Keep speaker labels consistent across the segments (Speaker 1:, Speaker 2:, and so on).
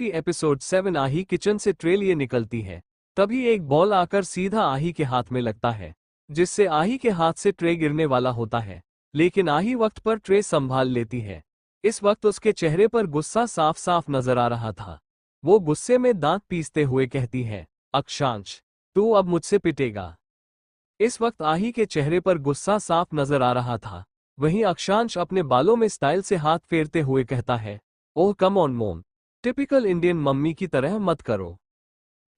Speaker 1: Episode 7। आही kitchen से tray लिए निकलती है। तभी एक बॉल आकर सीधा आही के हाथ में लगता है, जिससे आही के हाथ से ट्रे गिरने वाला होता है। लेकिन आही वक्त पर ट्रे संभाल लेती है। इस वक्त उसके चेहरे पर गुस्सा साफ साफ नजर आ रहा था। वो गुस्से में दांत पीसते हुए कहती है, अक्षांश, तू अब मुझसे पिटेगा। इस वक्त आही के चेहरे पर गुस्सा साफ नजर आ रहा था। वहीं अक्षांश अपने बालों में स्टाइल से हाथ फेरते हुए कहता है, ओह कम ऑन मोम, टिपिकल इंडियन मम्मी की तरह मत करो।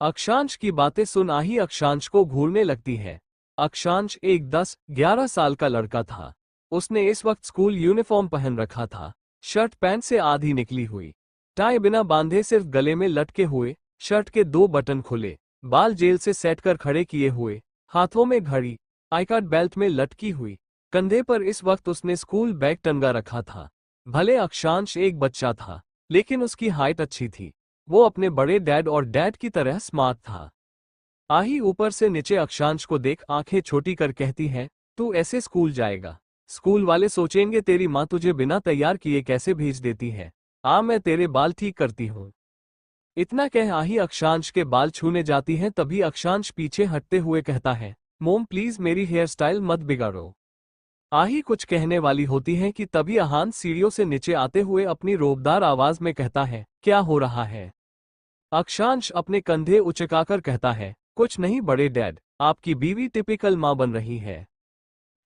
Speaker 1: अक्षांश की बातें सुन आही अक्षांश को घूरने लगती है। अक्षांश एक 10-11 साल का लड़का था। उसने इस वक्त स्कूल यूनिफॉर्म पहन रखा था। शर्ट पैंट से आधी निकली हुई, टाई बिना बांधे सिर्फ गले में लटके हुए, शर्ट के 2 बटन खुले, बाल जेल से सेट कर खड़े किए हुए, हाथों में घड़ी, आई कार्ड बेल्ट में लटकी हुई, कंधे पर इस वक्त उसने स्कूल बैग टंगा रखा था। भले अक्षांश एक बच्चा था, लेकिन उसकी हाइट अच्छी थी। वो अपने बड़े डैड और डैड की तरह स्मार्ट था। आही ऊपर से नीचे अक्षांश को देख आंखें छोटी कर कहती है, तू ऐसे स्कूल जाएगा? स्कूल वाले सोचेंगे तेरी माँ तुझे बिना तैयार किए कैसे भेज देती है। मैं तेरे बाल ठीक करती हूँ। इतना कह आही अक्षांश के बाल छूने जाती है। तभी अक्षांश पीछे हटते हुए कहता है, मोम प्लीज मेरी हेयर स्टाइल मत बिगाड़ो। आही कुछ कहने वाली होती है कि तभी अहान सीढ़ियों से नीचे आते हुए अपनी रोबदार आवाज में कहता है, क्या हो रहा है? अक्षांश अपने कंधे उचकाकर कहता है, कुछ नहीं बड़े डैड, आपकी बीवी टिपिकल माँ बन रही है।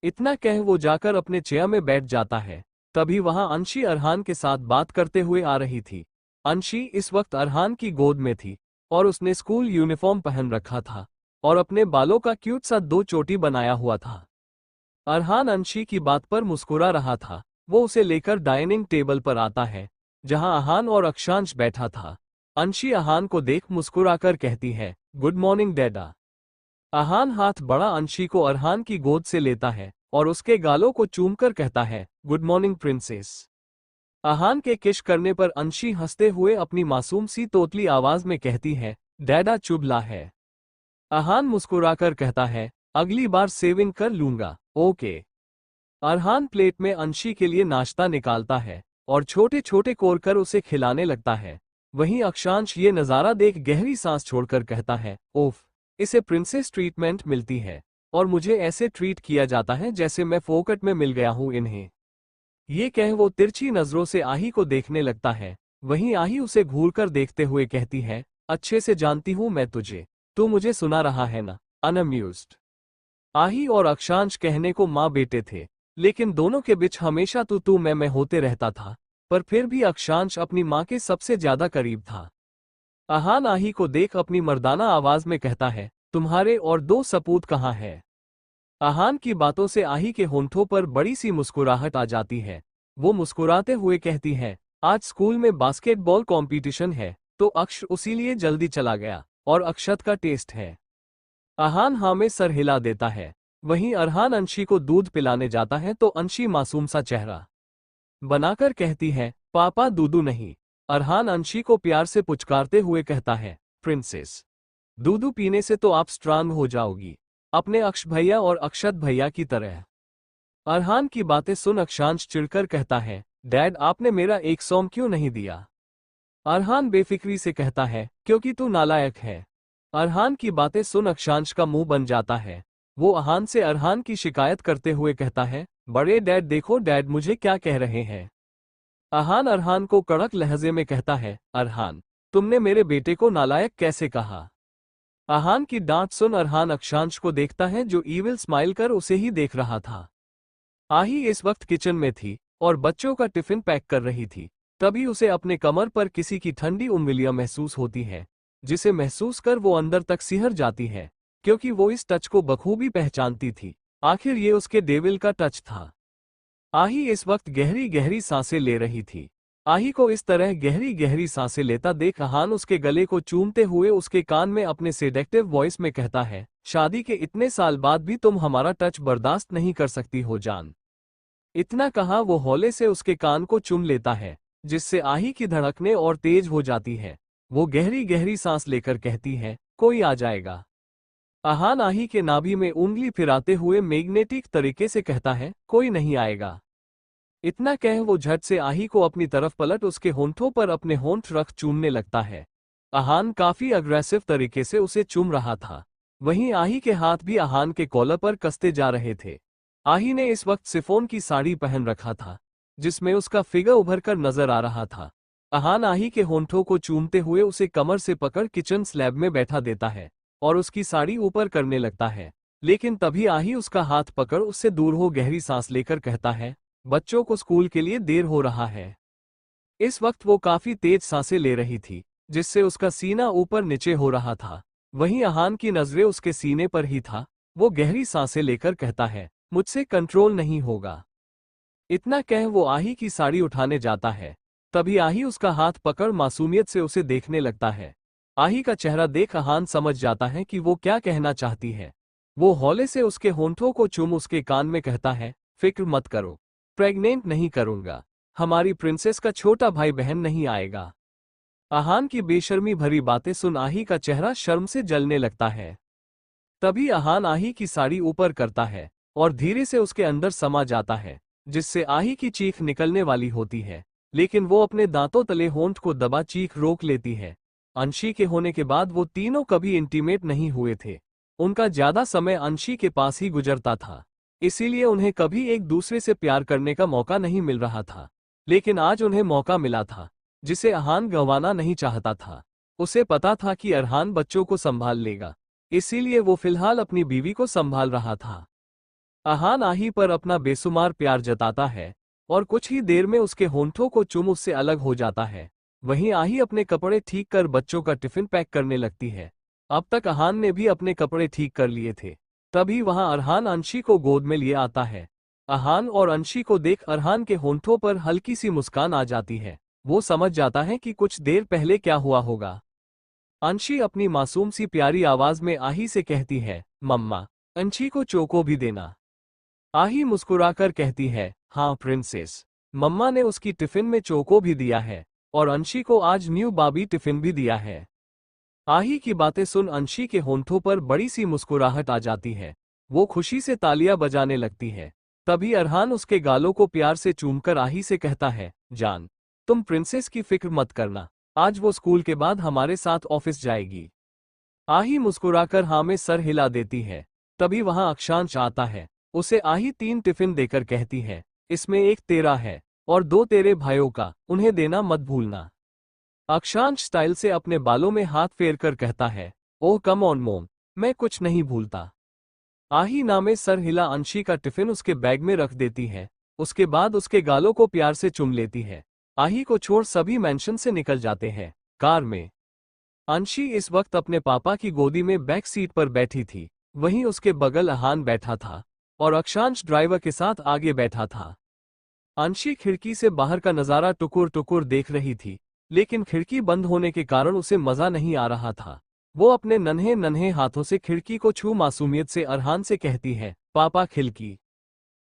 Speaker 1: इतना कह वो जाकर अपने चेयर में बैठ जाता है। तभी वहां अंशी अरहान के साथ बात करते हुए आ रही थी। अंशी इस वक्त अरहान की गोद में थी और उसने स्कूल यूनिफॉर्म पहन रखा था और अपने बालों का क्यूट सा 2 चोटी बनाया हुआ था। अरहान अंशी की बात पर मुस्कुरा रहा था। वो उसे लेकर डाइनिंग टेबल पर आता है, जहां अहान और अक्षांश बैठा था। अंशी अहान को देख मुस्कुराकर कहती है, गुड मॉर्निंग डैडा। अहान हाथ बड़ा अंशी को अरहान की गोद से लेता है और उसके गालों को चूमकर कहता है, गुड मॉर्निंग प्रिंसेस। अहान के किश करने पर अंशी हंसते हुए अपनी मासूम सी तोतली आवाज में कहती है, डैडा चुभला है। अहान मुस्कुराकर कहता है, अगली बार सेविंग कर लूंगा, ओके। अरहान प्लेट में अंशी के लिए नाश्ता निकालता है और छोटे छोटे कोर कर उसे खिलाने लगता है। वहीं अक्षांश ये नज़ारा देख गहरी सांस छोड़कर कहता है, ओफ, इसे प्रिंसेस ट्रीटमेंट मिलती है और मुझे ऐसे ट्रीट किया जाता है जैसे मैं फोकट में मिल गया हूं इन्हें। ये कह वो तिरछी नजरों से आही को देखने लगता है। वहीं आही उसे घूरकर देखते हुए कहती है, अच्छे से जानती हूं मैं तुझे, तू मुझे सुना रहा है ना, अनअम्यूज्ड। आही और अक्षांश कहने को माँ बेटे थे, लेकिन दोनों के बीच हमेशा तू मैं होते रहता था। पर फिर भी अक्षांश अपनी माँ के सबसे ज्यादा करीब था। अहान आही को देख अपनी मर्दाना आवाज में कहता है, तुम्हारे और 2 सपूत कहाँ है? अहान की बातों से आही के होंठों पर बड़ी सी मुस्कुराहट आ जाती है। वो मुस्कुराते हुए कहती है, आज स्कूल में बास्केटबॉल कंपटीशन है, तो अक्ष उसीलिए जल्दी चला गया और अक्षत का टेस्ट है। अहान हाँ में सर हिला देता है। वहीं अरहान अंशी को दूध पिलाने जाता है तो अंशी मासूम सा चेहरा बनाकर कहती है, पापा दूधू नहीं। अरहान अंशी को प्यार से पुचकारते हुए कहता है, प्रिंसेस, दूधू पीने से तो आप स्ट्रांग हो जाओगी, अपने अक्ष भैया और अक्षत भैया की तरह। अरहान की बातें सुन अक्षांश चिढ़कर कहता है, डैड आपने मेरा एक सौम क्यों नहीं दिया? अरहान बेफिक्री से कहता है, क्योंकि तू नालायक है। अरहान की बातें सुन अक्षांश का मुंह बन जाता है। वो अहान से अरहान की शिकायत करते हुए कहता है, बड़े डैड देखो डैड मुझे क्या कह रहे हैं। अहान अरहान को कड़क लहजे में कहता है, अरहान, तुमने मेरे बेटे को नालायक कैसे कहा? अहान की डांट सुन अरहान अक्षांश को देखता है जो ईविल स्माइल कर उसे ही देख रहा था। आही इस वक्त किचन में थी और बच्चों का टिफिन पैक कर रही थी। तभी उसे अपने कमर पर किसी की ठंडी उंगलियां महसूस होती है, जिसे महसूस कर वो अंदर तक सिहर जाती है, क्योंकि वो इस टच को बखूबी पहचानती थी। आखिर ये उसके डेविल का टच था। आही इस वक्त गहरी गहरी सांसें ले रही थी। आही को इस तरह गहरी गहरी सांसें लेता देख अहान उसके गले को चूमते हुए उसके कान में अपने सेडेक्टिव वॉइस में कहता है, शादी के इतने साल बाद भी तुम हमारा टच बर्दाश्त नहीं कर सकती हो जान। इतना कहा वो हौले से उसके कान को चूम लेता है, जिससे आही की धड़कनें और तेज हो जाती है। वो गहरी गहरी सांस लेकर कहती है, कोई आ जाएगा। अहान आही के नाभि में उंगली फिराते हुए मैग्नेटिक तरीके से कहता है, कोई नहीं आएगा। इतना कह वो झट से आही को अपनी तरफ पलट उसके होंठों पर अपने होंठ रख चूमने लगता है। आहान काफी अग्रेसिव तरीके से उसे चूम रहा था। वहीं आही के हाथ भी आहान के कॉलर पर कसते जा रहे थे। आही ने इस वक्त शिफॉन की साड़ी पहन रखा था, जिसमें उसका फिगर उभर कर नजर आ रहा था। आहान आही के होंठों को चूमते हुए उसे कमर से पकड़ किचन स्लैब में बैठा देता है और उसकी साड़ी ऊपर करने लगता है। लेकिन तभी आही उसका हाथ पकड़ उससे दूर हो गहरी सांस लेकर कहता है, बच्चों को स्कूल के लिए देर हो रहा है। इस वक्त वो काफी तेज सांसें ले रही थी, जिससे उसका सीना ऊपर नीचे हो रहा था। वहीं आहान की नजरें उसके सीने पर ही था। वो गहरी सांसें लेकर कहता है, मुझसे कंट्रोल नहीं होगा। इतना कह वो आही की साड़ी उठाने जाता है। तभी आही उसका हाथ पकड़ मासूमियत से उसे देखने लगता है। आही का चेहरा देख आहान समझ जाता है कि वो क्या कहना चाहती है। वो हौले से उसके होंठों को चूम उसके कान में कहता है, फिक्र मत करो, प्रेग्नेंट नहीं करूंगा। हमारी प्रिंसेस का छोटा भाई बहन नहीं आएगा। आहान की बेशर्मी भरी बातें सुन आही का चेहरा शर्म से जलने लगता है। तभी आहान आही की साड़ी ऊपर करता है और धीरे से उसके अंदर समा जाता है, जिससे आही की चीख निकलने वाली होती है। लेकिन वो अपने दांतों तले होंठ को दबा चीख रोक लेती है। अंशी के होने के बाद वो तीनों कभी इंटीमेट नहीं हुए थे। उनका ज्यादा समय अंशी के पास ही गुजरता था, इसीलिए उन्हें कभी एक दूसरे से प्यार करने का मौका नहीं मिल रहा था। लेकिन आज उन्हें मौका मिला था, जिसे अरहान गंवाना नहीं चाहता था। उसे पता था कि अरहान बच्चों को संभाल लेगा, इसीलिए वो फिलहाल अपनी बीवी को संभाल रहा था। अरहान आही पर अपना बेसुमार प्यार जताता है और कुछ ही देर में उसके होंठों को चूम उससे अलग हो जाता है। वहीं आही अपने कपड़े ठीक कर बच्चों का टिफिन पैक करने लगती है। अब तक अरहान ने भी अपने कपड़े ठीक कर लिए थे। तभी वहां अरहान अंशी को गोद में लिए आता है। अरहान और अंशी को देख अरहान के होंठों पर हल्की सी मुस्कान आ जाती है। वो समझ जाता है कि कुछ देर पहले क्या हुआ होगा। अंशी अपनी मासूम सी प्यारी आवाज में आही से कहती है, मम्मा, अंशी को चोको भी देना। आही मुस्कुराकर कहती है, हाँ प्रिंसेस। मम्मा ने उसकी टिफिन में चोको भी दिया है और अंशी को आज न्यू बाबी टिफिन भी दिया है। आही की बातें सुन अंशी के होंठों पर बड़ी सी मुस्कुराहट आ जाती है। वो खुशी से तालियां बजाने लगती है। तभी अरहान उसके गालों को प्यार से चूमकर आही से कहता है, जान, तुम प्रिंसेस की फिक्र मत करना, आज वो स्कूल के बाद हमारे साथ ऑफिस जाएगी। आही मुस्कुराकर हाँ में सर हिला देती है। तभी वहां अक्षांश आता है। उसे आही 3 टिफिन देकर कहती है, इसमें एक तेरा है और 2 तेरे भाइयों का, उन्हें देना मत भूलना। अक्षांश स्टाइल से अपने बालों में हाथ फेरकर कहता है, ओह कम ऑन मोम, मैं कुछ नहीं भूलता। आही नामे सर हिला अंशी का टिफिन उसके बैग में रख देती है। उसके बाद उसके गालों को प्यार से चूम लेती है। आही को छोड़ सभी मेंशन से निकल जाते हैं। कार में अंशी इस वक्त अपने पापा की गोदी में बैक सीट पर बैठी थी। वहीं उसके बगल अरहान बैठा था और अक्षांश ड्राइवर के साथ आगे बैठा था। अंशी खिड़की से बाहर का नजारा टुकुर टुकुर देख रही थी, लेकिन खिड़की बंद होने के कारण उसे मजा नहीं आ रहा था। वो अपने नन्हे नन्हे हाथों से खिड़की को छू मासूमियत से अरहान से कहती है, पापा खिड़की।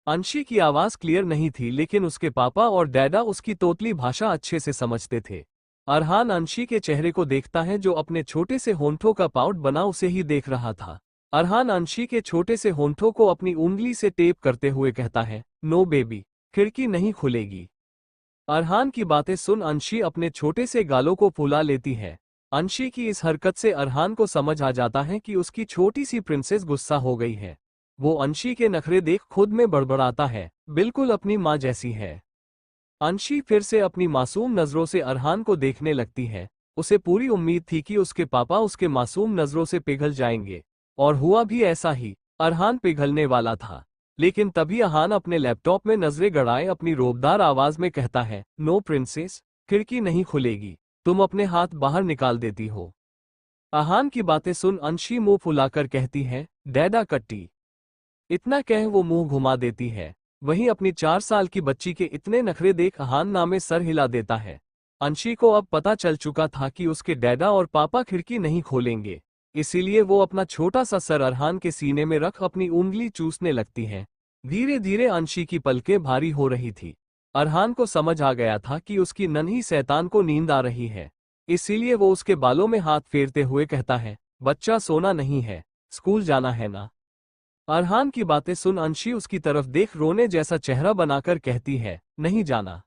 Speaker 1: अंशी की आवाज क्लियर नहीं थी, लेकिन उसके पापा और डैडा उसकी तोतली भाषा अच्छे से समझते थे। अरहान अंशी के चेहरे को देखता है, जो अपने छोटे से होंठों का पाउट बना उसे ही देख रहा था। अरहान अंशी के छोटे से होंठों को अपनी उंगली से टेप करते हुए कहता है, नो बेबी, खिड़की नहीं खुलेगी। अरहान की बातें सुन अंशी अपने छोटे से गालों को फुला लेती है। अंशी की इस हरकत से अरहान को समझ आ जाता है कि उसकी छोटी सी प्रिंसेस गुस्सा हो गई है। वो अंशी के नखरे देख खुद में बड़बड़ाता है, बिल्कुल अपनी माँ जैसी है। अंशी फिर से अपनी मासूम नजरों से अरहान को देखने लगती है। उसे पूरी उम्मीद थी कि उसके पापा उसके मासूम नजरों से पिघल जाएंगे, और हुआ भी ऐसा ही। अरहान पिघलने वाला था, लेकिन तभी अरहान अपने लैपटॉप में नजरें गड़ाए अपनी रोबदार आवाज में कहता है, नो प्रिंसेस, खिड़की नहीं खुलेगी, तुम अपने हाथ बाहर निकाल देती हो। अरहान की बातें सुन अंशी मुंह फुलाकर कहती है, डैडा कट्टी। इतना कह वो मुंह घुमा देती है। वहीं अपनी 4 साल की बच्ची के इतने नखरे देख अरहान नामे सर हिला देता है। अंशी को अब पता चल चुका था कि उसके डैडा और पापा खिड़की नहीं खोलेंगे, इसीलिए वो अपना छोटा सा सर अरहान के सीने में रख अपनी उंगली चूसने लगती है। धीरे धीरे अंशी की पलकें भारी हो रही थी। अरहान को समझ आ गया था कि उसकी नन्ही शैतान को नींद आ रही है, इसीलिए वो उसके बालों में हाथ फेरते हुए कहता है, बच्चा सोना नहीं है, स्कूल जाना है ना। अरहान की बातें सुन अंशी उसकी तरफ देख रोने जैसा चेहरा बनाकर कहती है, नहीं जाना।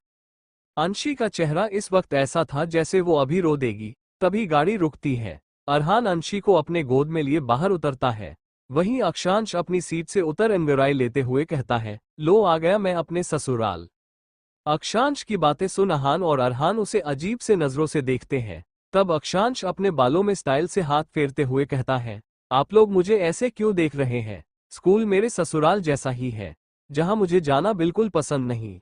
Speaker 1: अंशी का चेहरा इस वक्त ऐसा था जैसे वो अभी रो देगी। तभी गाड़ी रुकती है। अरहान अंशी को अपने गोद में लिए बाहर उतरता है। वहीं अक्षांश अपनी सीट से उतर एंगराई लेते हुए कहता है, लो आ गया मैं अपने ससुराल। अक्षांश की बातें सुन अहान और अरहान उसे अजीब से नजरों से देखते हैं। तब अक्षांश अपने बालों में स्टाइल से हाथ फेरते हुए कहता है, आप लोग मुझे ऐसे क्यों देख रहे हैं? स्कूल मेरे ससुराल जैसा ही है, जहां मुझे जाना बिल्कुल पसंद नहीं।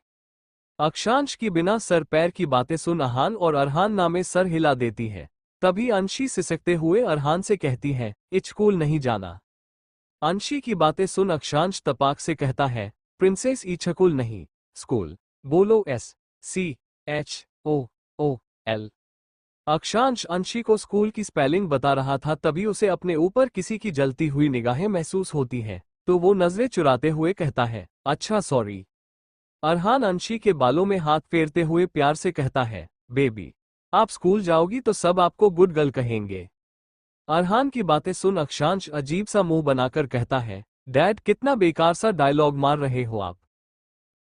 Speaker 1: अक्षांश की बिना सर पैर की बातें सुन अहान और अरहान नामे सर हिला देती है। तभी अंशी सिसकते हुए अरहान से कहती है, इच स्कूल नहीं जाना। अंशी की बातें सुन अक्षांश तपाक से कहता है, प्रिंसेस ईछकुल नहीं, स्कूल बोलो SCHOOL। अक्षांश अंशी को स्कूल की स्पेलिंग बता रहा था। तभी उसे अपने ऊपर किसी की जलती हुई निगाहें महसूस होती हैं, तो वो नजरें चुराते हुए कहता है, अच्छा सॉरी। अरहान अंशी के बालों में हाथ फेरते हुए प्यार से कहता है, बेबी आप स्कूल जाओगी तो सब आपको गुड गर्ल कहेंगे। अरहान की बातें सुन अक्षांश अजीब सा मुंह बनाकर कहता है, डैड कितना बेकार सा डायलॉग मार रहे हो आप।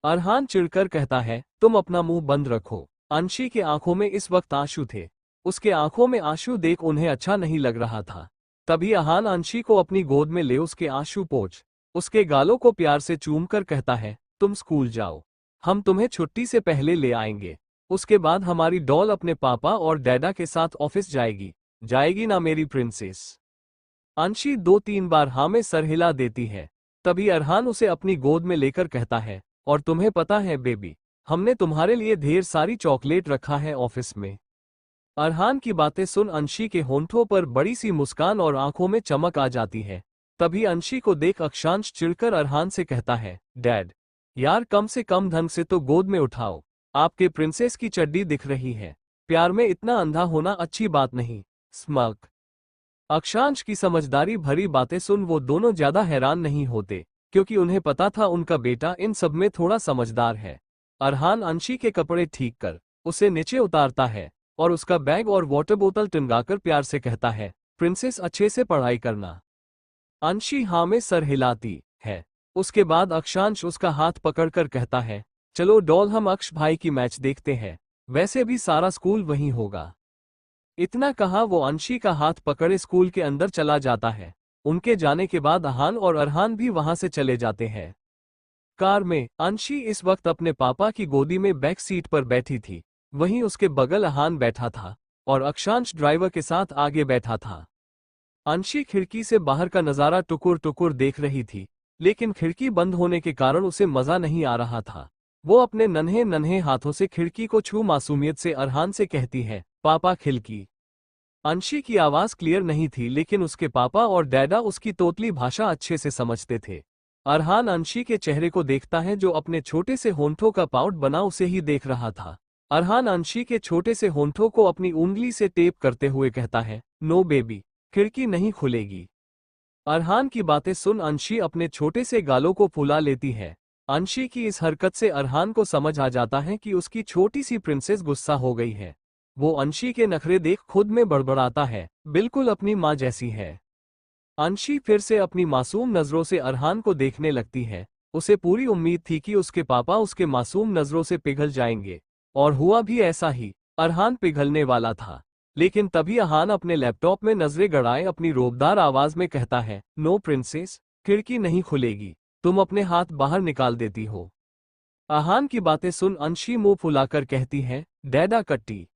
Speaker 1: अरहान चिढ़कर कहता है, तुम अपना मुंह बंद रखो। अंशी के आंखों में इस वक्त आंसू थे। उसके आंखों में आंसू देख उन्हें अच्छा नहीं लग रहा था। तभी अरहान अंशी को अपनी गोद में ले उसके आंसू पोंछ उसके गालों को प्यार से चूमकर कहता है, तुम स्कूल जाओ, हम तुम्हें छुट्टी से पहले ले आएंगे। उसके बाद हमारी डॉल अपने पापा और डैडा के साथ ऑफिस जाएगी। जाएगी ना मेरी प्रिंसेस? अंशी 2-3 बार हाँ में सर हिला देती है। तभी अरहान उसे अपनी गोद में लेकर कहता है, और तुम्हें पता है बेबी, हमने तुम्हारे लिए ढेर सारी चॉकलेट रखा है ऑफिस में। अरहान की बातें सुन अंशी के होंठों पर बड़ी सी मुस्कान और आंखों में चमक आ जाती है। तभी अंशी को देख अक्षांश चिढ़कर अरहान से कहता है, डैड यार कम से कम ढंग से तो गोद में उठाओ, आपके प्रिंसेस की चड्डी दिख रही है। प्यार में इतना अंधा होना अच्छी बात नहीं। स्मर्क। अक्षांश की समझदारी भरी बातें सुन वो दोनों ज्यादा हैरान नहीं होते, क्योंकि उन्हें पता था उनका बेटा इन सब में थोड़ा समझदार है। अरहान अंशी के कपड़े ठीक कर उसे नीचे उतारता है और उसका बैग और वाटर बोतल टिंगाकर प्यार से कहता है, प्रिंसेस अच्छे से पढ़ाई करना। अंशी हाँ में सर हिलाती है। उसके बाद अक्षांश उसका हाथ पकड़कर कहता है, चलो डॉल हम अक्ष भाई की मैच देखते हैं, वैसे भी सारा स्कूल वहीं होगा। इतना कहा वो अंशी का हाथ पकड़े स्कूल के अंदर चला जाता है। उनके जाने के बाद अहान और अरहान भी वहां से चले जाते हैं। कार में अंशी इस वक्त अपने पापा की गोदी में बैक सीट पर बैठी थी। वहीं उसके बगल अहान बैठा था और अक्षांश ड्राइवर के साथ आगे बैठा था। अंशी खिड़की से बाहर का नजारा टुकुर टुकुर देख रही थी, लेकिन खिड़की बंद होने के कारण उसे मजा नहीं आ रहा था। वो अपने नन्हे नन्हे हाथों से खिड़की को छू मासूमियत से अरहान से कहती है, पापा खिड़की। अंशी की आवाज क्लियर नहीं थी, लेकिन उसके पापा और डैडा उसकी तोतली भाषा अच्छे से समझते थे। अरहान अंशी के चेहरे को देखता है जो अपने छोटे से होंठों का पाउट बना उसे ही देख रहा था। अरहान अंशी के छोटे से होंठों को अपनी उंगली से टेप करते हुए कहता है, नो बेबी, खिड़की नहीं खुलेगी। अरहान की बातें सुन अंशी अपने छोटे से गालों को फुला लेती है। अंशी की इस हरकत से अरहान को समझ आ जाता है कि उसकी छोटी सी प्रिंसेस गुस्सा हो गई है। वो अंशी के नखरे देख खुद में बड़बड़ाता है, बिल्कुल अपनी माँ जैसी है। अंशी फिर से अपनी मासूम नजरों से अरहान को देखने लगती है। उसे पूरी उम्मीद थी कि उसके पापा उसके मासूम नजरों से पिघल जाएंगे, और हुआ भी ऐसा ही। अरहान पिघलने वाला था, लेकिन तभी अरहान अपने लैपटॉप में नजरें गड़ाए अपनी रोबदार आवाज में कहता है, नो प्रिंसेस, खिड़की नहीं खुलेगी, तुम अपने हाथ बाहर निकाल देती हो। अरहान की बातें सुन अंशी मुंह फुलाकर कहती है, डैडा कट्टी।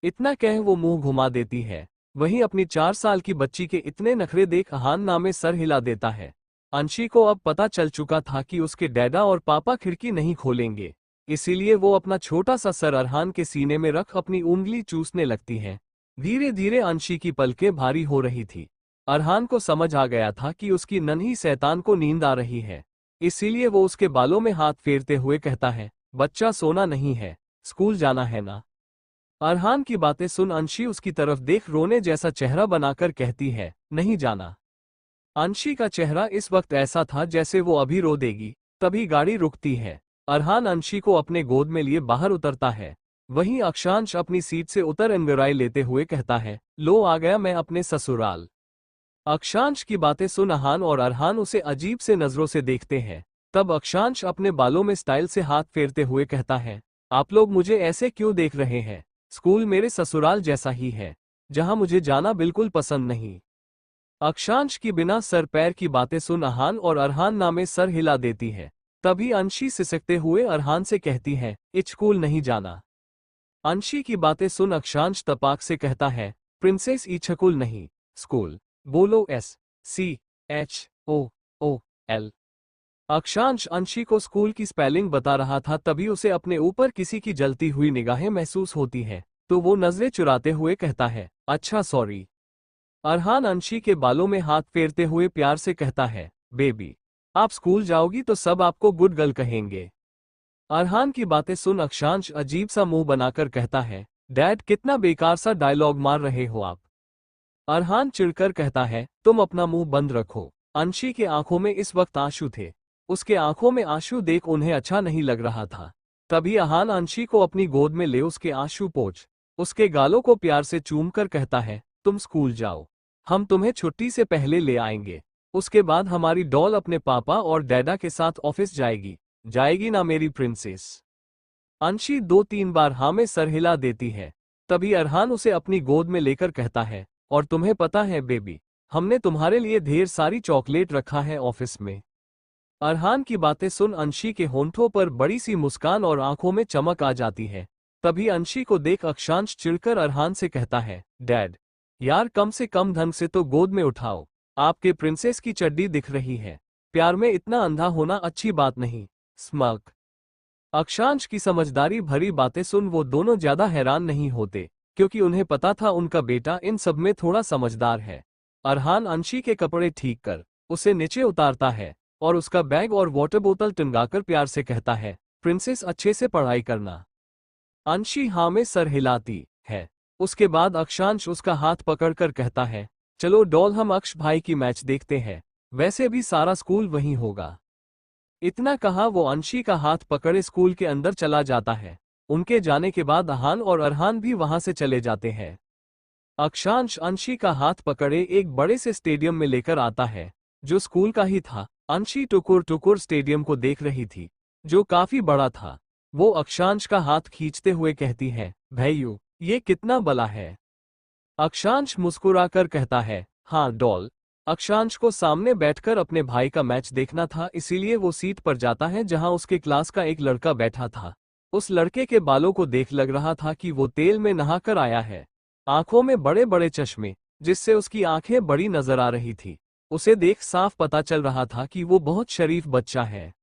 Speaker 1: इतना कह वो मुंह घुमा देती है। वहीं अपनी 4 साल की बच्ची के इतने नखरे देख अरहान नामे सर हिला देता है। अंशी को अब पता चल चुका था कि उसके डैडा और पापा खिड़की नहीं खोलेंगे, इसीलिए वो अपना छोटा सा सर अरहान के सीने में रख अपनी उंगली चूसने लगती है। धीरे धीरे अंशी की पलकें भारी हो रही थी। अरहान को समझ आ गया था कि उसकी नन्ही शैतान को नींद आ रही है, इसीलिए वो उसके बालों में हाथ फेरते हुए कहता है, बच्चा सोना नहीं है, स्कूल जाना है ना। अरहान की बातें सुन अंशी उसकी तरफ देख रोने जैसा चेहरा बनाकर कहती है, नहीं जाना। अंशी का चेहरा इस वक्त ऐसा था जैसे वो अभी रो देगी। तभी गाड़ी रुकती है। अरहान अंशी को अपने गोद में लिए बाहर उतरता है। वहीं अक्षांश अपनी सीट से उतर एंगराई लेते हुए कहता है, लो आ गया मैं अपने ससुराल। अक्षांश की बातें सुन अहान और अरहान उसे अजीब से नजरों से देखते हैं। तब अक्षांश अपने बालों में स्टाइल से हाथ फेरते हुए कहता है, आप लोग मुझे ऐसे क्यों देख रहे हैं? स्कूल मेरे ससुराल जैसा ही है, जहां मुझे जाना बिल्कुल पसंद नहीं। अक्षांश की बिना सर पैर की बातें सुन अहान और अरहान नामे सर हिला देती है। तभी अंशी सिसकते हुए अरहान से कहती है, इच स्कूल नहीं जाना। अंशी की बातें सुन अक्षांश तपाक से कहता है, प्रिंसेस इछकुल नहीं, स्कूल बोलो SCHOOL। अक्षांश अंशी को स्कूल की स्पेलिंग बता रहा था, तभी उसे अपने ऊपर किसी की जलती हुई निगाहें महसूस होती है, तो वो नजरें चुराते हुए कहता है, अच्छा सॉरी। अरहान अंशी के बालों में हाथ फेरते हुए प्यार से कहता है, बेबी, आप स्कूल जाओगी तो सब आपको गुड गर्ल कहेंगे। अरहान की बातें सुन अक्षांश अजीब सा मुंह बनाकर कहता है, डैड कितना बेकार सा डायलॉग मार रहे हो आप। अरहान चिढ़कर कहता है, तुम अपना मुंह बंद रखो। अंशी के आंखों में इस वक्त आंसू थे। उसके आंखों में आंसू देख उन्हें अच्छा नहीं लग रहा था। तभी अरहान अंशी को अपनी गोद में ले उसके आंसू पोंछ उसके गालों को प्यार से चूमकर कहता है, तुम स्कूल जाओ, हम तुम्हें छुट्टी से पहले ले आएंगे। उसके बाद हमारी डॉल अपने पापा और डैडा के साथ ऑफिस जाएगी। जाएगी ना मेरी प्रिंसेस? अंशी 2-3 बार हाँ में सर हिला देती है। तभी अरहान उसे अपनी गोद में लेकर कहता है, और तुम्हें पता है बेबी, हमने तुम्हारे लिए ढेर सारी चॉकलेट रखा है ऑफिस में। अरहान की बातें सुन अंशी के होंठों पर बड़ी सी मुस्कान और आंखों में चमक आ जाती है। तभी अंशी को देख अक्षांश चिढ़कर अरहान से कहता है, डैड यार कम से कम ढंग से तो गोद में उठाओ, आपके प्रिंसेस की चड्डी दिख रही है। प्यार में इतना अंधा होना अच्छी बात नहीं। स्मर्क। अक्षांश की समझदारी भरी बातें सुन वो दोनों ज्यादा हैरान नहीं होते, क्योंकि उन्हें पता था उनका बेटा इन सब में थोड़ा समझदार है। अरहान अंशी के कपड़े ठीक कर उसे नीचे उतारता है और उसका बैग और वाटर बोतल टंगाकर प्यार से कहता है, प्रिंसेस अच्छे से पढ़ाई करना। अंशी हाँ में सर हिलाती है। उसके बाद अक्षांश उसका हाथ पकड़कर कहता है, चलो डॉल हम अक्ष भाई की मैच देखते हैं, वैसे भी सारा स्कूल वहीं होगा। इतना कहा वो अंशी का हाथ पकड़े स्कूल के अंदर चला जाता है। उनके जाने के बाद अहान और अरहान भी वहां से चले जाते हैं। अक्षांश अंशी का हाथ पकड़े एक बड़े से स्टेडियम में लेकर आता है, जो स्कूल का ही था। अंशी टुकुर टुकुर स्टेडियम को देख रही थी, जो काफी बड़ा था। वो अक्षांश का हाथ खींचते हुए कहती है, भैयू ये कितना बड़ा है? अक्षांश मुस्कुराकर कहता है, हाँ डॉल। अक्षांश को सामने बैठकर अपने भाई का मैच देखना था, इसीलिए वो सीट पर जाता है जहां उसके क्लास का एक लड़का बैठा था। उस लड़के के बालों को देख लग रहा था कि वो तेल में नहाकर आया है। आंखों में बड़े बड़े चश्मे, जिससे उसकी आंखें बड़ी नजर आ रही थी। उसे देख साफ पता चल रहा था कि वो बहुत शरीफ बच्चा है।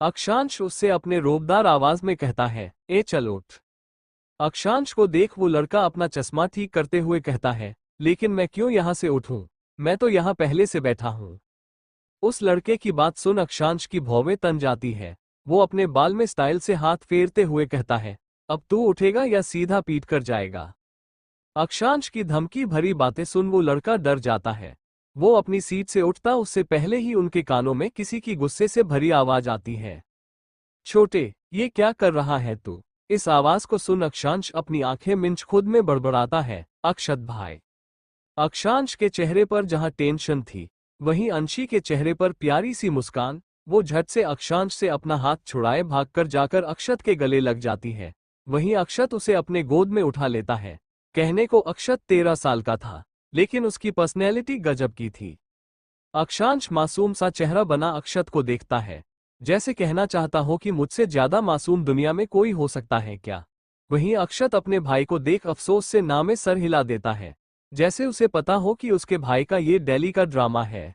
Speaker 1: अक्षांश उससे अपने रोबदार आवाज में कहता है, ए चल उठ। अक्षांश को देख वो लड़का अपना चश्मा ठीक करते हुए कहता है, लेकिन मैं क्यों यहां से उठूं? मैं तो यहां पहले से बैठा हूं। उस लड़के की बात सुन अक्षांश की भौवें तन जाती है। वो अपने बाल में स्टाइल से हाथ फेरते हुए कहता है, अब तू उठेगा या सीधा पीट कर जाएगा? अक्षांश की धमकी भरी बातें सुन वो लड़का डर जाता है। वो अपनी सीट से उठता उससे पहले ही उनके कानों में किसी की गुस्से से भरी आवाज आती है, छोटे ये क्या कर रहा है तू? इस आवाज को सुन अक्षांश अपनी आंखें मिंच खुद में बड़बड़ाता है, अक्षत भाई। अक्षांश के चेहरे पर जहां टेंशन थी, वहीं अंशी के चेहरे पर प्यारी सी मुस्कान। वो झट से अक्षांश से अपना हाथ छुड़ाए भागकर जाकर अक्षत के गले लग जाती है। वहीं अक्षत उसे अपने गोद में उठा लेता है। कहने को अक्षत 13 साल का था, लेकिन उसकी पर्सनैलिटी गजब की थी। अक्षांश मासूम सा चेहरा बना अक्षत को देखता है, जैसे कहना चाहता हो कि मुझसे ज्यादा मासूम दुनिया में कोई हो सकता है क्या। वहीं अक्षत अपने भाई को देख अफसोस से नामे सर हिला देता है, जैसे उसे पता हो कि उसके भाई का ये डेली का ड्रामा है।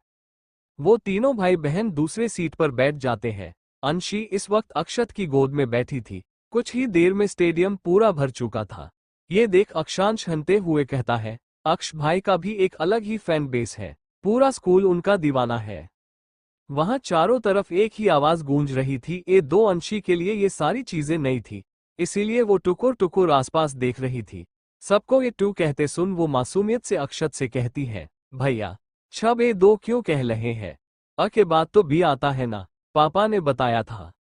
Speaker 1: वो तीनों भाई बहन दूसरे सीट पर बैठ जाते हैं। अंशी इस वक्त अक्षत की गोद में बैठी थी। कुछ ही देर में स्टेडियम पूरा भर चुका था। ये देख अक्षांश हंसते हुए कहता है, अक्ष भाई का भी एक अलग ही फैन बेस है, पूरा स्कूल उनका दीवाना है। वहां चारों तरफ एक ही आवाज गूंज रही थी। ये दो अंशी के लिए ये सारी चीजें नई थी, इसीलिए वो टुकुर टुकुर आसपास देख रही थी। सबको ये टू कहते सुन वो मासूमियत से अक्षत से कहती है, भैया छब ये दो क्यों कह रहे हैं? अ के बाद तो भी आता है ना, पापा ने बताया था।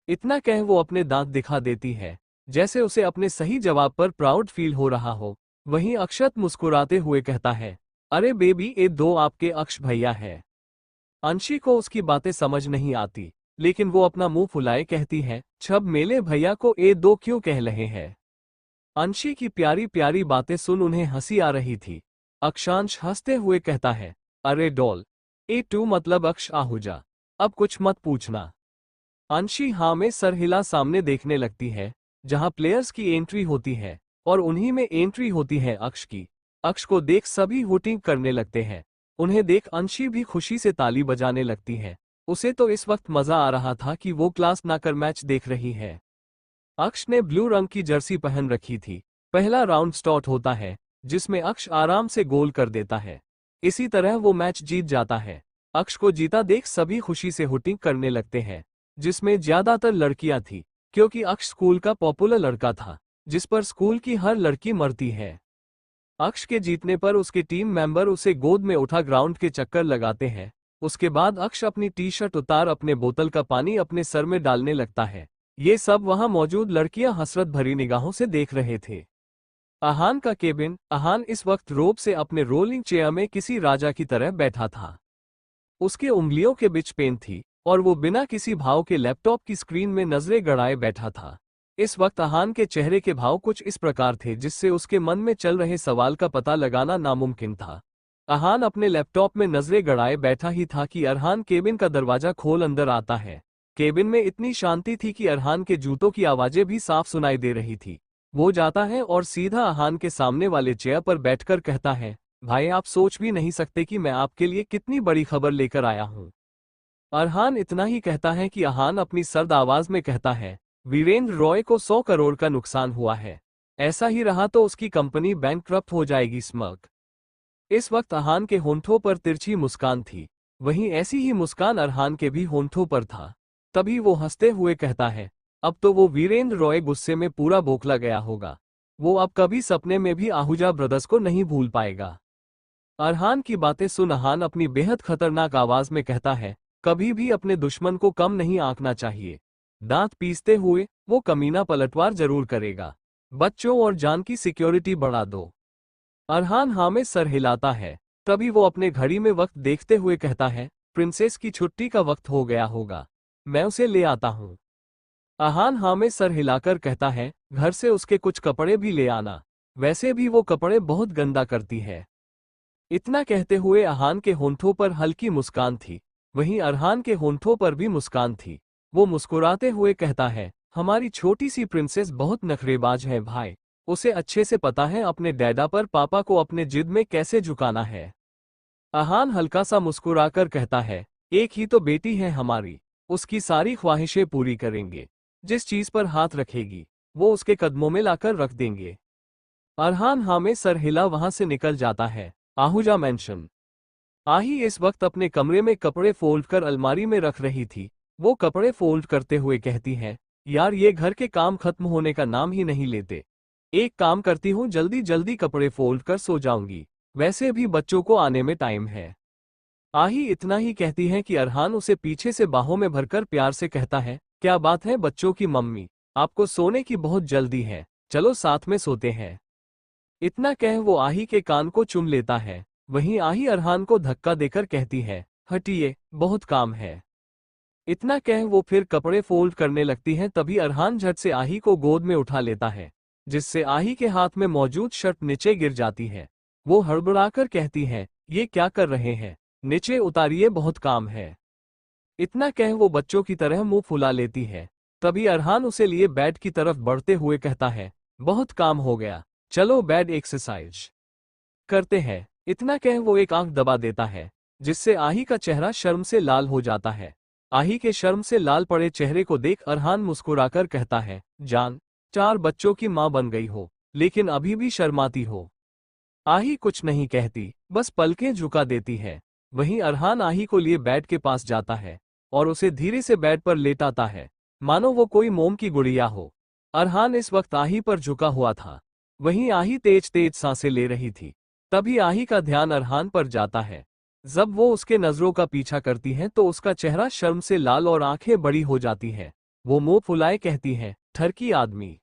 Speaker 1: इतना कह वो अपने दांत दिखा देती है, जैसे उसे अपने सही जवाब पर प्राउड फील हो रहा हो। वहीं अक्षत मुस्कुराते हुए कहता है, अरे बेबी, ये दो आपके अक्ष भैया है। अंशी को उसकी बातें समझ नहीं आती, लेकिन वो अपना मुंह फुलाए कहती है, छब मेले भैया को ए दो क्यों कह रहे हैं। अंशी की प्यारी प्यारी बातें सुन उन्हें हंसी आ रही थी। अक्षांश हंसते हुए कहता है, अरे डॉल, ए टू मतलब अक्ष आहूजा, अब कुछ मत पूछना। अंशी हाँ में सर हिला सामने देखने लगती है, जहां प्लेयर्स की एंट्री होती है और उन्हीं में एंट्री होती है अक्ष की। अक्ष को देख सभी वोटिंग करने लगते हैं। उन्हें देख अंशी भी खुशी से ताली बजाने लगती है। उसे तो इस वक्त मजा आ रहा था कि वो क्लास ना कर मैच देख रही है। अक्ष ने ब्लू रंग की जर्सी पहन रखी थी। पहला राउंड स्टार्ट होता है, जिसमें अक्ष आराम से गोल कर देता है। इसी तरह वो मैच जीत जाता है। अक्ष को जीता देख सभी खुशी से हुटिंग करने लगते हैं, जिसमें ज्यादातर लड़कियां थी, क्योंकि अक्ष स्कूल का पॉपुलर लड़का था, जिस पर स्कूल की हर लड़की मरती है। अक्ष के जीतने पर उसके टीम मेंबर उसे गोद में उठा ग्राउंड के चक्कर लगाते हैं। उसके बाद अक्ष अपनी टी शर्ट उतार अपने बोतल का पानी अपने सर में डालने लगता है। ये सब वहां मौजूद लड़कियां हसरत भरी निगाहों से देख रहे थे। आहान का केबिन। आहान इस वक्त रोब से अपने रोलिंग चेयर में किसी राजा की तरह बैठा था। उसके उंगलियों के बीच पेन थी और वो बिना किसी भाव के लैपटॉप की स्क्रीन में नजरें गड़ाए बैठा था। इस वक्त आहान के चेहरे के भाव कुछ इस प्रकार थे जिससे उसके मन में चल रहे सवाल का पता लगाना नामुमकिन था। आहान अपने लैपटॉप में नजरें गड़ाए बैठा ही था कि अरहान केबिन का दरवाजा खोल अंदर आता है। केबिन में इतनी शांति थी कि अरहान के जूतों की आवाजें भी साफ सुनाई दे रही थी। वो जाता है और सीधा आहान के सामने वाले चेयर पर बैठकर कहता है, भाई आप सोच भी नहीं सकते कि मैं आपके लिए कितनी बड़ी खबर लेकर आया हूँ। अरहान इतना ही कहता है कि आहान अपनी सर्द आवाज में कहता है, वीरेंद्र रॉय को 100 करोड़ का नुकसान हुआ है। ऐसा ही रहा तो उसकी कंपनी बैंकक्रप्ट हो जाएगी। स्मर्क। इस वक्त आहान के होंठों पर तिरछी मुस्कान थी। वहीं ऐसी ही मुस्कान अरहान के भी होंठों पर था। तभी वो हंसते हुए कहता है, अब तो वो वीरेंद्र रॉय गुस्से में पूरा बौखला गया होगा। वो अब कभी सपने में भी आहूजा ब्रदर्स को नहीं भूल पाएगा। अरहान की बातें सुन आहान अपनी बेहद खतरनाक आवाज में कहता है, कभी भी अपने दुश्मन को कम नहीं आंकना चाहिए। दांत पीसते हुए वो कमीना पलटवार जरूर करेगा। बच्चों और जान की सिक्योरिटी बढ़ा दो। अरहान हाँ में सर हिलाता है। तभी वो अपने घड़ी में वक्त देखते हुए कहता है, प्रिंसेस की छुट्टी का वक्त हो गया होगा, मैं उसे ले आता हूँ। आहान हाँ में सर हिलाकर कहता है, घर से उसके कुछ कपड़े भी ले आना, वैसे भी वो कपड़े बहुत गंदा करती है। इतना कहते हुए आहान के होंठों पर हल्की मुस्कान थी। वहीं अरहान के होंठों पर भी मुस्कान थी। वो मुस्कुराते हुए कहता है, हमारी छोटी सी प्रिंसेस बहुत नखरेबाज है भाई। उसे अच्छे से पता है अपने डैडा पर पापा को अपने जिद में कैसे झुकाना है। आहान हल्का सा मुस्कुराकर कहता है, एक ही तो बेटी है हमारी, उसकी सारी ख्वाहिशें पूरी करेंगे। जिस चीज पर हाथ रखेगी वो उसके कदमों में लाकर रख देंगे। अरहान हाँ में सर हिला वहां से निकल जाता है। आहूजा मैंशन। आही इस वक्त अपने कमरे में कपड़े फोल्ड कर अलमारी में रख रही थी। वो कपड़े फोल्ड करते हुए कहती है, यार ये घर के काम खत्म होने का नाम ही नहीं लेते। एक काम करती हूँ, जल्दी जल्दी कपड़े फोल्ड कर सो जाऊंगी, वैसे भी बच्चों को आने में टाइम है। आही इतना ही कहती है कि अरहान उसे पीछे से बाहों में भरकर प्यार से कहता है, क्या बात है बच्चों की मम्मी, आपको सोने की बहुत जल्दी है, चलो साथ में सोते हैं। इतना कह वो आही के कान को चूम लेता है। वहीं आही अरहान को धक्का देकर कहती है, हटिए, बहुत काम है। इतना कह वो फिर कपड़े फोल्ड करने लगती है। तभी अरहान झट से आही को गोद में उठा लेता है, जिससे आही के हाथ में मौजूद शर्ट नीचे गिर जाती है। वो हड़बड़ाकर कहती है, ये क्या कर रहे हैं, नीचे उतारिए, बहुत काम है। इतना कह वो बच्चों की तरह मुंह फुला लेती है। तभी अरहान उसे लिए बेड की तरफ बढ़ते हुए कहता है, बहुत काम हो गया, चलो बेड एक्सरसाइज करते हैं। इतना कह वो एक आंख दबा देता है, जिससे आही का चेहरा शर्म से लाल हो जाता है। आही के शर्म से लाल पड़े चेहरे को देख अरहान मुस्कुराकर कहता है, जान, 4 बच्चों की मां बन गई हो, लेकिन अभी भी शर्माती हो। आही कुछ नहीं कहती, बस पलकें झुका देती है। वहीं अरहान आही को लिए बेड के पास जाता है और उसे धीरे से बेड पर लेटाता है, मानो वो कोई मोम की गुड़िया हो। अरहान इस वक्त आही पर झुका हुआ था। वहीं आही तेज तेज सांसें ले रही थी। तभी आही का ध्यान अरहान पर जाता है। जब वो उसके नजरों का पीछा करती है तो उसका चेहरा शर्म से लाल और आंखें बड़ी हो जाती हैं। वो मुंह फुलाए कहती है, ठरकी आदमी।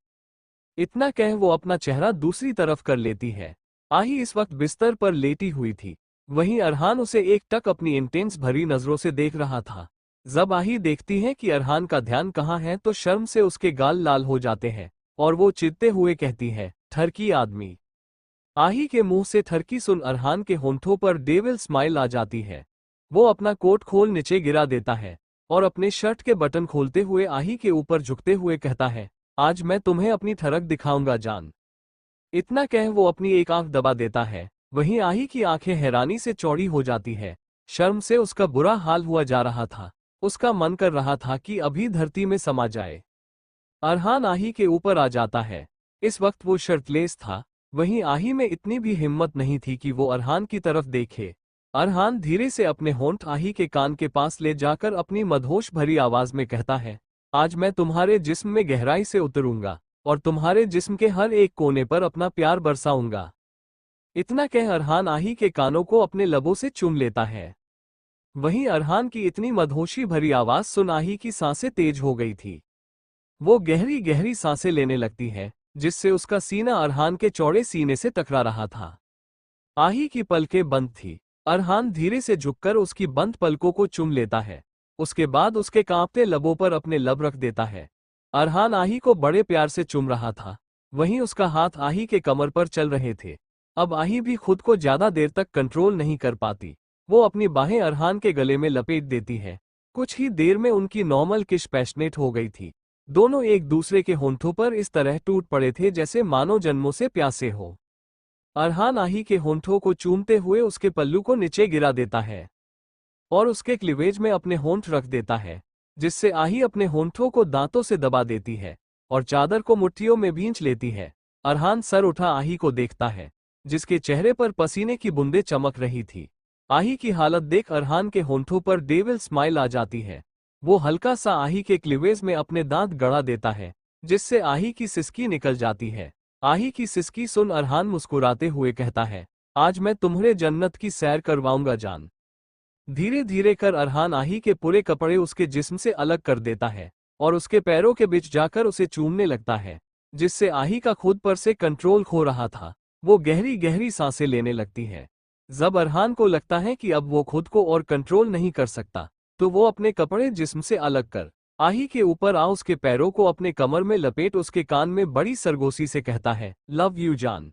Speaker 1: इतना कह वो अपना चेहरा दूसरी तरफ कर लेती है। आही इस वक्त बिस्तर पर लेटी हुई थी। वहीं अरहान उसे एकटक अपनी इंटेंस भरी नजरों से देख रहा था। जब आही देखती है कि अरहान का ध्यान कहाँ है तो शर्म से उसके गाल लाल हो जाते हैं और वो चिढ़ते हुए कहती है, ठरकी आदमी। आही के मुंह से ठरकी सुन अरहान के होंठों पर डेविल स्माइल आ जाती है। वो अपना कोट खोल नीचे गिरा देता है और अपने शर्ट के बटन खोलते हुए आही के ऊपर झुकते हुए कहता है, आज मैं तुम्हें अपनी ठरक दिखाऊंगा जान। इतना कह वो अपनी एक आंख दबा देता है। वहीं आही की आंखें हैरानी से चौड़ी हो जाती है। शर्म से उसका बुरा हाल हुआ जा रहा था। उसका मन कर रहा था कि अभी धरती में समा जाए। अरहान आही के ऊपर आ जाता है। इस वक्त वो शर्टलेस था। वहीं आही में इतनी भी हिम्मत नहीं थी कि वो अरहान की तरफ देखे। अरहान धीरे से अपने होंठ आही के कान के पास ले जाकर अपनी मदहोश भरी आवाज में कहता है, आज मैं तुम्हारे जिस्म में गहराई से उतरूंगा और तुम्हारे जिस्म के हर एक कोने पर अपना प्यार बरसाऊंगा। इतना कह अरहान आही के कानों को अपने लबों से चूम लेता है। वहीं अरहान की इतनी मदहोशी भरी आवाज सुन आही की सांसें तेज हो गई थी। वो गहरी गहरी सांसें लेने लगती है, जिससे उसका सीना अरहान के चौड़े सीने से टकरा रहा था। आही की पलकें बंद थी। अरहान धीरे से झुककर उसकी बंद पलकों को चूम लेता है। उसके बाद उसके कांपते लबों पर अपने लब रख देता है। अरहान आही को बड़े प्यार से चूम रहा था। वहीं उसका हाथ आही के कमर पर चल रहे थे। अब आही भी खुद को ज्यादा देर तक कंट्रोल नहीं कर पाती। वो अपनी बाहें अरहान के गले में लपेट देती है। कुछ ही देर में उनकी नॉर्मल किश पैशनेट हो गई थी। दोनों एक दूसरे के होंठों पर इस तरह टूट पड़े थे जैसे मानो जन्मों से प्यासे हो। अरहान आही के होंठों को चूमते हुए उसके पल्लू को नीचे गिरा देता है और उसके क्लीवेज में अपने होंठ रख देता है, जिससे आही अपने होंठों को दांतों से दबा देती है और चादर को मुट्ठियों में भींच लेती है। अरहान सर उठा आही को देखता है, जिसके चेहरे पर पसीने की बूंदें चमक रही थी। आही की हालत देख अरहान के होंठों पर डेविल स्माइल आ जाती है। वो हल्का सा आही के क्लीवेज में अपने दांत गड़ा देता है, जिससे आही की सिसकी निकल जाती है। आही की सिसकी सुन अरहान मुस्कुराते हुए कहता है, आज मैं तुम्हें जन्नत की सैर करवाऊंगा जान। धीरे धीरे कर अरहान आही के पूरे कपड़े उसके जिस्म से अलग कर देता है और उसके पैरों के बीच जाकर उसे चूमने लगता है, जिससे आही का खुद पर से कंट्रोल खो रहा था। वो गहरी गहरी सांसें लेने लगती है। जब अरहान को लगता है कि अब वो खुद को और कंट्रोल नहीं कर सकता, तो वो अपने कपड़े जिस्म से अलग कर आही के ऊपर आ उसके पैरों को अपने कमर में लपेट उसके कान में बड़ी सरगोशी से कहता है, लव यू जान।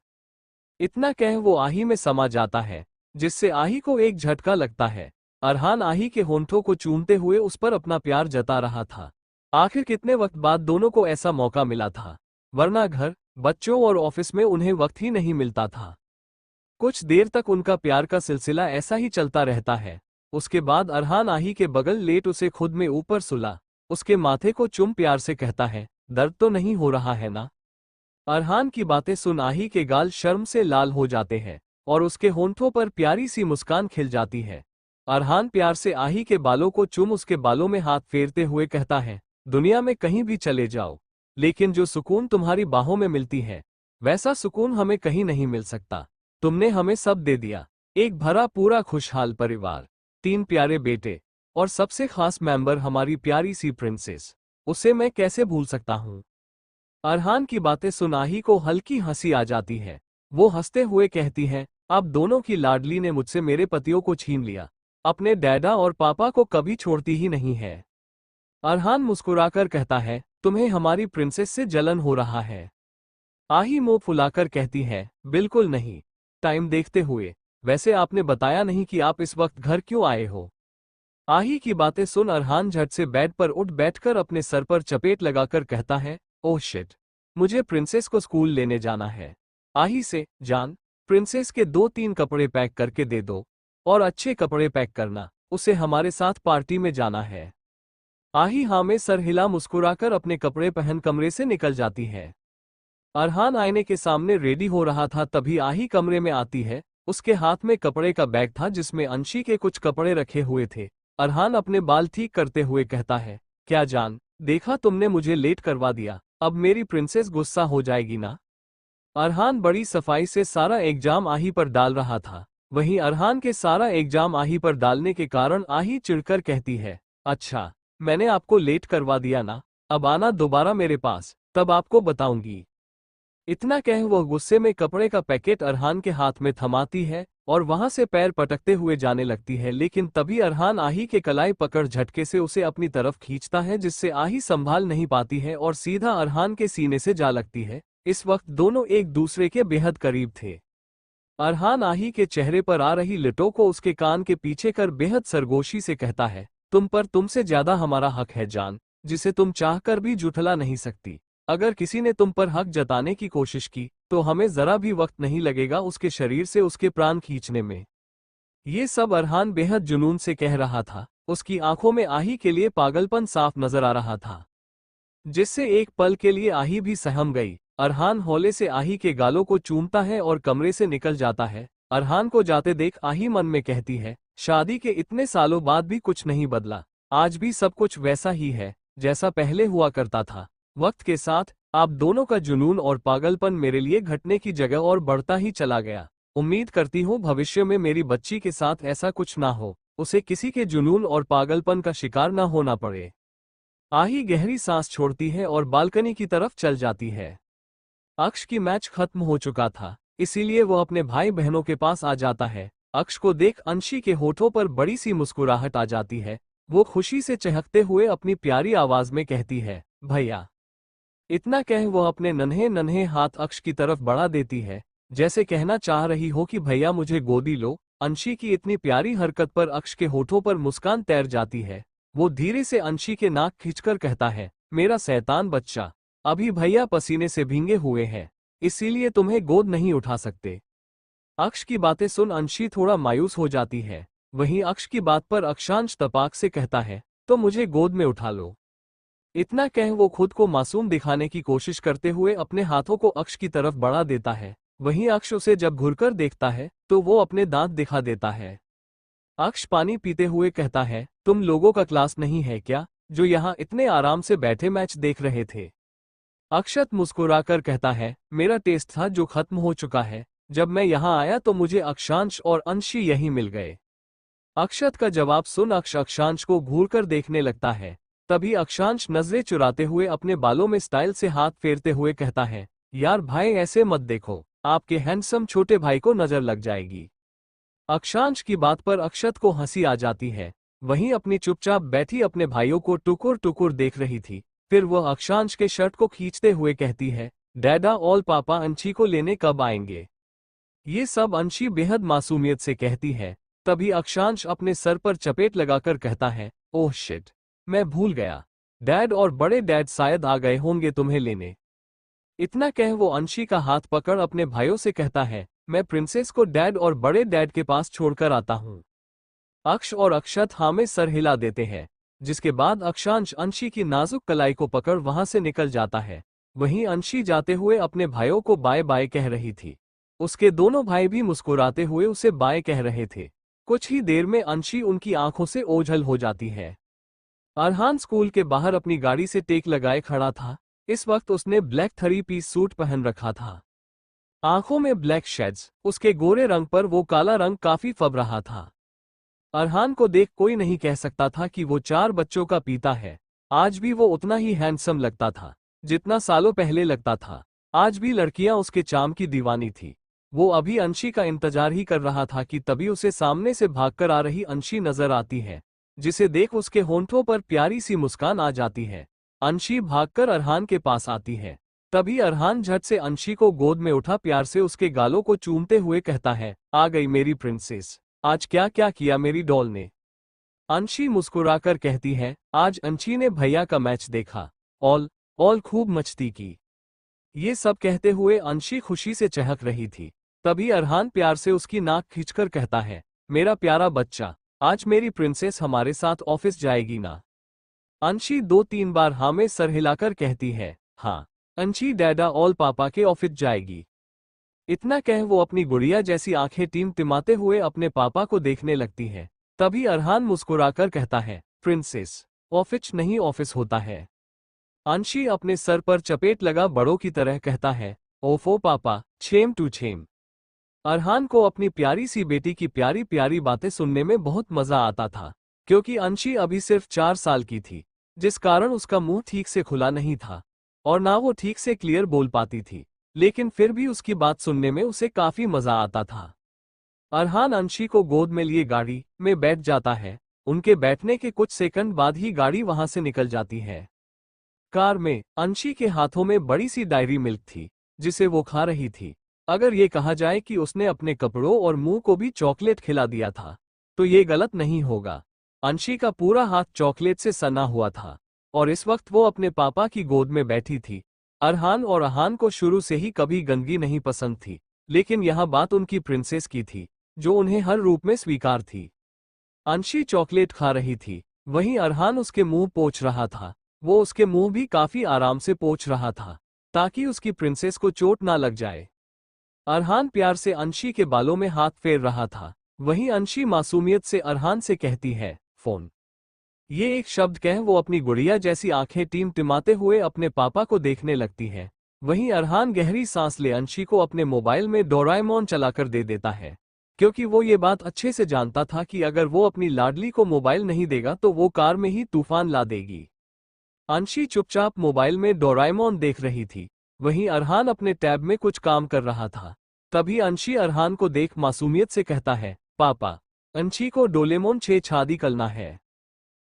Speaker 1: इतना कह वो आही में समा जाता है, जिससे आही को एक झटका लगता है। अरहान आही के होंठों को चूमते हुए उस पर अपना प्यार जता रहा था। आखिर कितने वक्त बाद दोनों को ऐसा मौका मिला था, वरना घर, बच्चों और ऑफिस में उन्हें वक्त ही नहीं मिलता था। कुछ देर तक उनका प्यार का सिलसिला ऐसा ही चलता रहता है। उसके बाद अरहान आही के बगल लेट उसे खुद में ऊपर सुला, उसके माथे को चुम प्यार से कहता है, दर्द तो नहीं हो रहा है ना। अरहान की बातें सुन आही के गाल शर्म से लाल हो जाते हैं और उसके होंठों पर प्यारी सी मुस्कान खिल जाती है। अरहान प्यार से आही के बालों को चूम उसके बालों में हाथ फेरते हुए कहता है, दुनिया में कहीं भी चले जाओ, लेकिन जो सुकून तुम्हारी बाहों में मिलती है, वैसा सुकून हमें कहीं नहीं मिल सकता। तुमने हमें सब दे दिया, एक भरा पूरा खुशहाल परिवार, 3 प्यारे बेटे और सबसे खास मेंबर हमारी प्यारी सी प्रिंसेस। उसे मैं कैसे भूल सकता हूँ। अरहान की बातें सुन आही को हल्की हंसी आ जाती है। वो हंसते हुए कहती है, आप दोनों की लाडली ने मुझसे मेरे पतियों को छीन लिया, अपने डैडा और पापा को कभी छोड़ती ही नहीं है। अरहान मुस्कुराकर कहता है, तुम्हें हमारी प्रिंसेस से जलन हो रहा है। आही मुंह फुलाकर कहती है, बिल्कुल नहीं। टाइम देखते हुए, वैसे आपने बताया नहीं कि आप इस वक्त घर क्यों आए हो। आही की बातें सुन अरहान झट से बेड पर उठ बैठकर अपने सर पर चपेट लगाकर कहता है, ओह शिट, मुझे प्रिंसेस को स्कूल लेने जाना है। आही से, जान, प्रिंसेस के 2-3 कपड़े पैक करके दे दो और अच्छे कपड़े पैक करना, उसे हमारे साथ पार्टी में जाना है। आही हाँ में सर हिला मुस्कुराकर अपने कपड़े पहन कमरे से निकल जाती है। अरहान आईने के सामने रेडी हो रहा था तभी आही कमरे में आती है। उसके हाथ में कपड़े का बैग था जिसमें अंशी के कुछ कपड़े रखे हुए थे। अरहान अपने बाल ठीक करते हुए कहता है, क्या जान, देखा तुमने मुझे लेट करवा दिया, अब मेरी प्रिंसेस गुस्सा हो जाएगी ना। अरहान बड़ी सफाई से सारा एग्जाम आही पर डाल रहा था। वहीं अरहान के सारा एग्जाम आही पर डालने के कारण आही चिढ़कर कहती है, अच्छा, मैंने आपको लेट करवा दिया ना, अब आना दोबारा मेरे पास, तब आपको बताऊंगी। इतना कह वह गुस्से में कपड़े का पैकेट अरहान के हाथ में थमाती है और वहां से पैर पटकते हुए जाने लगती है, लेकिन तभी अरहान आही के कलाई पकड़ झटके से उसे अपनी तरफ खींचता है, जिससे आही संभाल नहीं पाती है और सीधा अरहान के सीने से जा लगती है। इस वक्त दोनों एक दूसरे के बेहद करीब थे। अरहान आही के चेहरे पर आ रही लिटों को उसके कान के पीछे कर बेहद सरगोशी से कहता है, तुम पर तुमसे ज्यादा हमारा हक है जान, जिसे तुम चाहकर भी जुठला नहीं सकती। अगर किसी ने तुम पर हक जताने की कोशिश की तो हमें जरा भी वक्त नहीं लगेगा उसके शरीर से उसके प्राण खींचने में। ये सब अरहान बेहद जुनून से कह रहा था। उसकी आंखों में आही के लिए पागलपन साफ नजर आ रहा था, जिससे एक पल के लिए आही भी सहम गई। अरहान हौले से आही के गालों को चूमता है और कमरे से निकल जाता है। अरहान को जाते देख आही मन में कहती है, शादी के इतने सालों बाद भी कुछ नहीं बदला, आज भी सब कुछ वैसा ही है जैसा पहले हुआ करता था। वक्त के साथ आप दोनों का जुनून और पागलपन मेरे लिए घटने की जगह और बढ़ता ही चला गया। उम्मीद करती हूँ भविष्य में मेरी बच्ची के साथ ऐसा कुछ ना हो, उसे किसी के जुनून और पागलपन का शिकार ना होना पड़े। आही गहरी सांस छोड़ती है और बालकनी की तरफ चल जाती है। अक्ष की मैच खत्म हो चुका था, इसीलिए वो अपने भाई बहनों के पास आ जाता है। अक्ष को देख अंशी के होठों पर बड़ी सी मुस्कुराहट आ जाती है। वो खुशी से चहकते हुए अपनी प्यारी आवाज में कहती है, भैया। इतना कह वो अपने नन्हे नन्हे हाथ अक्ष की तरफ बढ़ा देती है, जैसे कहना चाह रही हो कि भैया मुझे गोदी लो। अंशी की इतनी प्यारी हरकत पर अक्ष के होठों पर मुस्कान तैर जाती है। वो धीरे से अंशी के नाक खींचकर कहता है, मेरा शैतान बच्चा, अभी भैया पसीने से भींगे हुए हैं, इसीलिए तुम्हें गोद नहीं उठा सकते। अक्ष की बातें सुन अंशी थोड़ा मायूस हो जाती है। वहीं अक्ष की बात पर अक्षांश तपाक से कहता है, तो मुझे गोद में उठा लो। इतना कह वो खुद को मासूम दिखाने की कोशिश करते हुए अपने हाथों को अक्ष की तरफ बढ़ा देता है। वहीं अक्ष उसे जब घुरकर देखता है तो वो अपने दांत दिखा देता है। अक्ष पानी पीते हुए कहता है, तुम लोगों का क्लास नहीं है क्या, जो यहाँ इतने आराम से बैठे मैच देख रहे थे। अक्षत मुस्कुराकर कहता है, मेरा टेस्ट था जो खत्म हो चुका है। जब मैं यहाँ आया तो मुझे अक्षांश और अंशी यहीं मिल गए। अक्षत का जवाब सुन अक्ष अक्षांश को घूरकर देखने लगता है। तभी अक्षांश नजरें चुराते हुए अपने बालों में स्टाइल से हाथ फेरते हुए कहता है, यार भाई ऐसे मत देखो, आपके हैंडसम छोटे भाई को नजर लग जाएगी। अक्षांश की बात पर अक्षत को हंसी आ जाती है। वहीं अपनी चुपचाप बैठी अपने भाइयों को टुकुर टुकुर देख रही थी। फिर वह अक्षांश के शर्ट को खींचते हुए कहती है, डैडा और पापा अंशी को लेने कब आएंगे। ये सब अंशी बेहद मासूमियत से कहती है। तभी अक्षांश अपने सर पर चपेट लगाकर कहता है, ओह शिट, मैं भूल गया, डैड और बड़े डैड शायद आ गए होंगे तुम्हें लेने। इतना कह वो अंशी का हाथ पकड़ अपने भाइयों से कहता है, मैं प्रिंसेस को डैड और बड़े डैड के पास छोड़कर आता हूँ। अक्ष और अक्षत हाँ में सर हिला देते हैं, जिसके बाद अक्षांश अंशी की नाजुक कलाई को पकड़ वहां से निकल जाता है। वहीं अंशी जाते हुए अपने भाइयों को बाय बाय कह रही थी। उसके दोनों भाई भी मुस्कुराते हुए उसे बाय कह रहे थे। कुछ ही देर में अंशी उनकी आंखों से ओझल हो जाती है। अरहान स्कूल के बाहर अपनी गाड़ी से टेक लगाए खड़ा था। इस वक्त उसने ब्लैक 3 पीस सूट पहन रखा था, आंखों में ब्लैक शेड्स, उसके गोरे रंग पर वो काला रंग काफी फब रहा था। अरहान को देख कोई नहीं कह सकता था कि वो 4 बच्चों का पिता है। आज भी वो उतना ही हैंडसम लगता था जितना सालों पहले लगता था। आज भी लड़कियां उसके चार्म की दीवानी थी। वो अभी अंशी का इंतजार ही कर रहा था कि तभी उसे सामने से भागकर आ रही अंशी नजर आती है, जिसे देख उसके होंठों पर प्यारी सी मुस्कान आ जाती है। अंशी भागकर अरहान के पास आती है। तभी अरहान झट से अंशी को गोद में उठा प्यार से उसके गालों को चूमते हुए कहता है, आ गई मेरी प्रिंसेस, आज क्या क्या किया मेरी डॉल ने। अंशी मुस्कुराकर कहती है, आज अंशी ने भैया का मैच देखा, ऑल खूब मस्ती की। ये सब कहते हुए अंशी खुशी से चहक रही थी। तभी अरहान प्यार से उसकी नाक खींचकर कहता है, मेरा प्यारा बच्चा, आज मेरी प्रिंसेस हमारे साथ ऑफिस जाएगी ना। अंशी 2-3 बार हाँ में सर हिलाकर कहती है, हाँ अंशी डैडा और पापा के ऑफिस जाएगी। इतना कह वो अपनी गुड़िया जैसी आंखें टिमटिमाते हुए अपने पापा को देखने लगती है। तभी अरहान मुस्कुराकर कहता है, प्रिंसेस, ऑफिस नहीं ऑफिस होता है। अंशी अपने सर पर चपेट लगा बड़ों की तरह कहता है, ओफो पापा, छेम टू छेम। अरहान को अपनी प्यारी सी बेटी की प्यारी प्यारी बातें सुनने में बहुत मजा आता था, क्योंकि अंशी अभी सिर्फ 4 साल की थी, जिस कारण उसका मुंह ठीक से खुला नहीं था और ना वो ठीक से क्लियर बोल पाती थी। लेकिन फिर भी उसकी बात सुनने में उसे काफी मजा आता था। अरहान अंशी को गोद में लिए गाड़ी में बैठ जाता है। उनके बैठने के कुछ सेकंड बाद ही गाड़ी वहां से निकल जाती है। कार में अंशी के हाथों में बड़ी सी डायरी मिल्क थी, जिसे वो खा रही थी। अगर ये कहा जाए कि उसने अपने कपड़ों और मुंह को भी चॉकलेट खिला दिया था, तो ये गलत नहीं होगा। अंशी का पूरा हाथ चॉकलेट से सना हुआ था, और इस वक्त वो अपने पापा की गोद में बैठी थी। अरहान और अहान को शुरू से ही कभी गंदगी नहीं पसंद थी, लेकिन यह बात उनकी प्रिंसेस की थी, जो उन्हें हर रूप में स्वीकार थी। अंशी चॉकलेट खा रही थी, वहीं अरहान उसके मुंह पोंछ रहा था। वो उसके मुंह भी काफी आराम से पोंछ रहा था, ताकि उसकी प्रिंसेस को चोट ना लग जाए। अरहान प्यार से अंशी के बालों में हाथ फेर रहा था, वहीं अंशी मासूमियत से अरहान से कहती है, फोन। ये एक शब्द कह वो अपनी गुड़िया जैसी आंखें टिमटिमाते हुए अपने पापा को देखने लगती है। वहीं अरहान गहरी सांस ले अंशी को अपने मोबाइल में डोराएमोन चलाकर दे देता है, क्योंकि वो ये बात अच्छे से जानता था कि अगर वो अपनी लाडली को मोबाइल नहीं देगा तो वो कार में ही तूफान ला देगी। अंशी चुपचाप मोबाइल में डोराएमोन देख रही थी, वहीं अरहान अपने टैब में कुछ काम कर रहा था। तभी अंशी अरहान को देख मासूमियत से कहता है, पापा, अंशी को डोरेमोन छेड़छाड़ी करना है।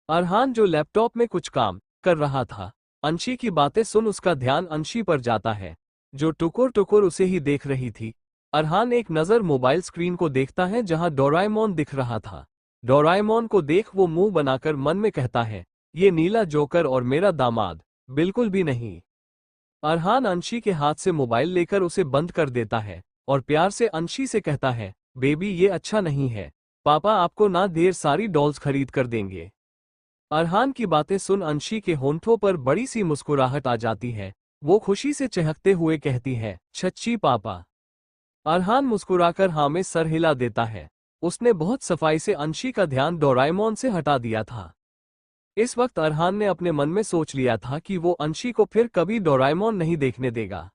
Speaker 1: अरहान जो लैपटॉप में कुछ काम कर रहा था, अंशी की बातें सुन उसका ध्यान अंशी पर जाता है, जो टुकुर टुकुर उसे ही देख रही थी। अरहान एक नज़र मोबाइल स्क्रीन को देखता है जहां डोराएमोन दिख रहा था। डोराएमोन को देख वो मुंह बनाकर मन में कहता है, ये नीला जोकर और मेरा दामाद बिल्कुल भी नहीं। अरहान अंशी के हाथ से मोबाइल लेकर उसे बंद कर देता है और प्यार से अंशी से कहता है, बेबी ये अच्छा नहीं है, पापा आपको ना ढेर सारी डॉल्स खरीद कर देंगे। अरहान की बातें सुन अंशी के होंठों पर बड़ी सी मुस्कुराहट आ जाती है। वो खुशी से चहकते हुए कहती है, सच्ची पापा। अरहान मुस्कुराकर हाँ में सर हिला देता है। उसने बहुत सफाई से अंशी का ध्यान डोराएमोन से हटा दिया था। इस वक्त अरहान ने अपने मन में सोच लिया था कि वो अंशी को फिर कभी डोराएमोन नहीं देखने देगा।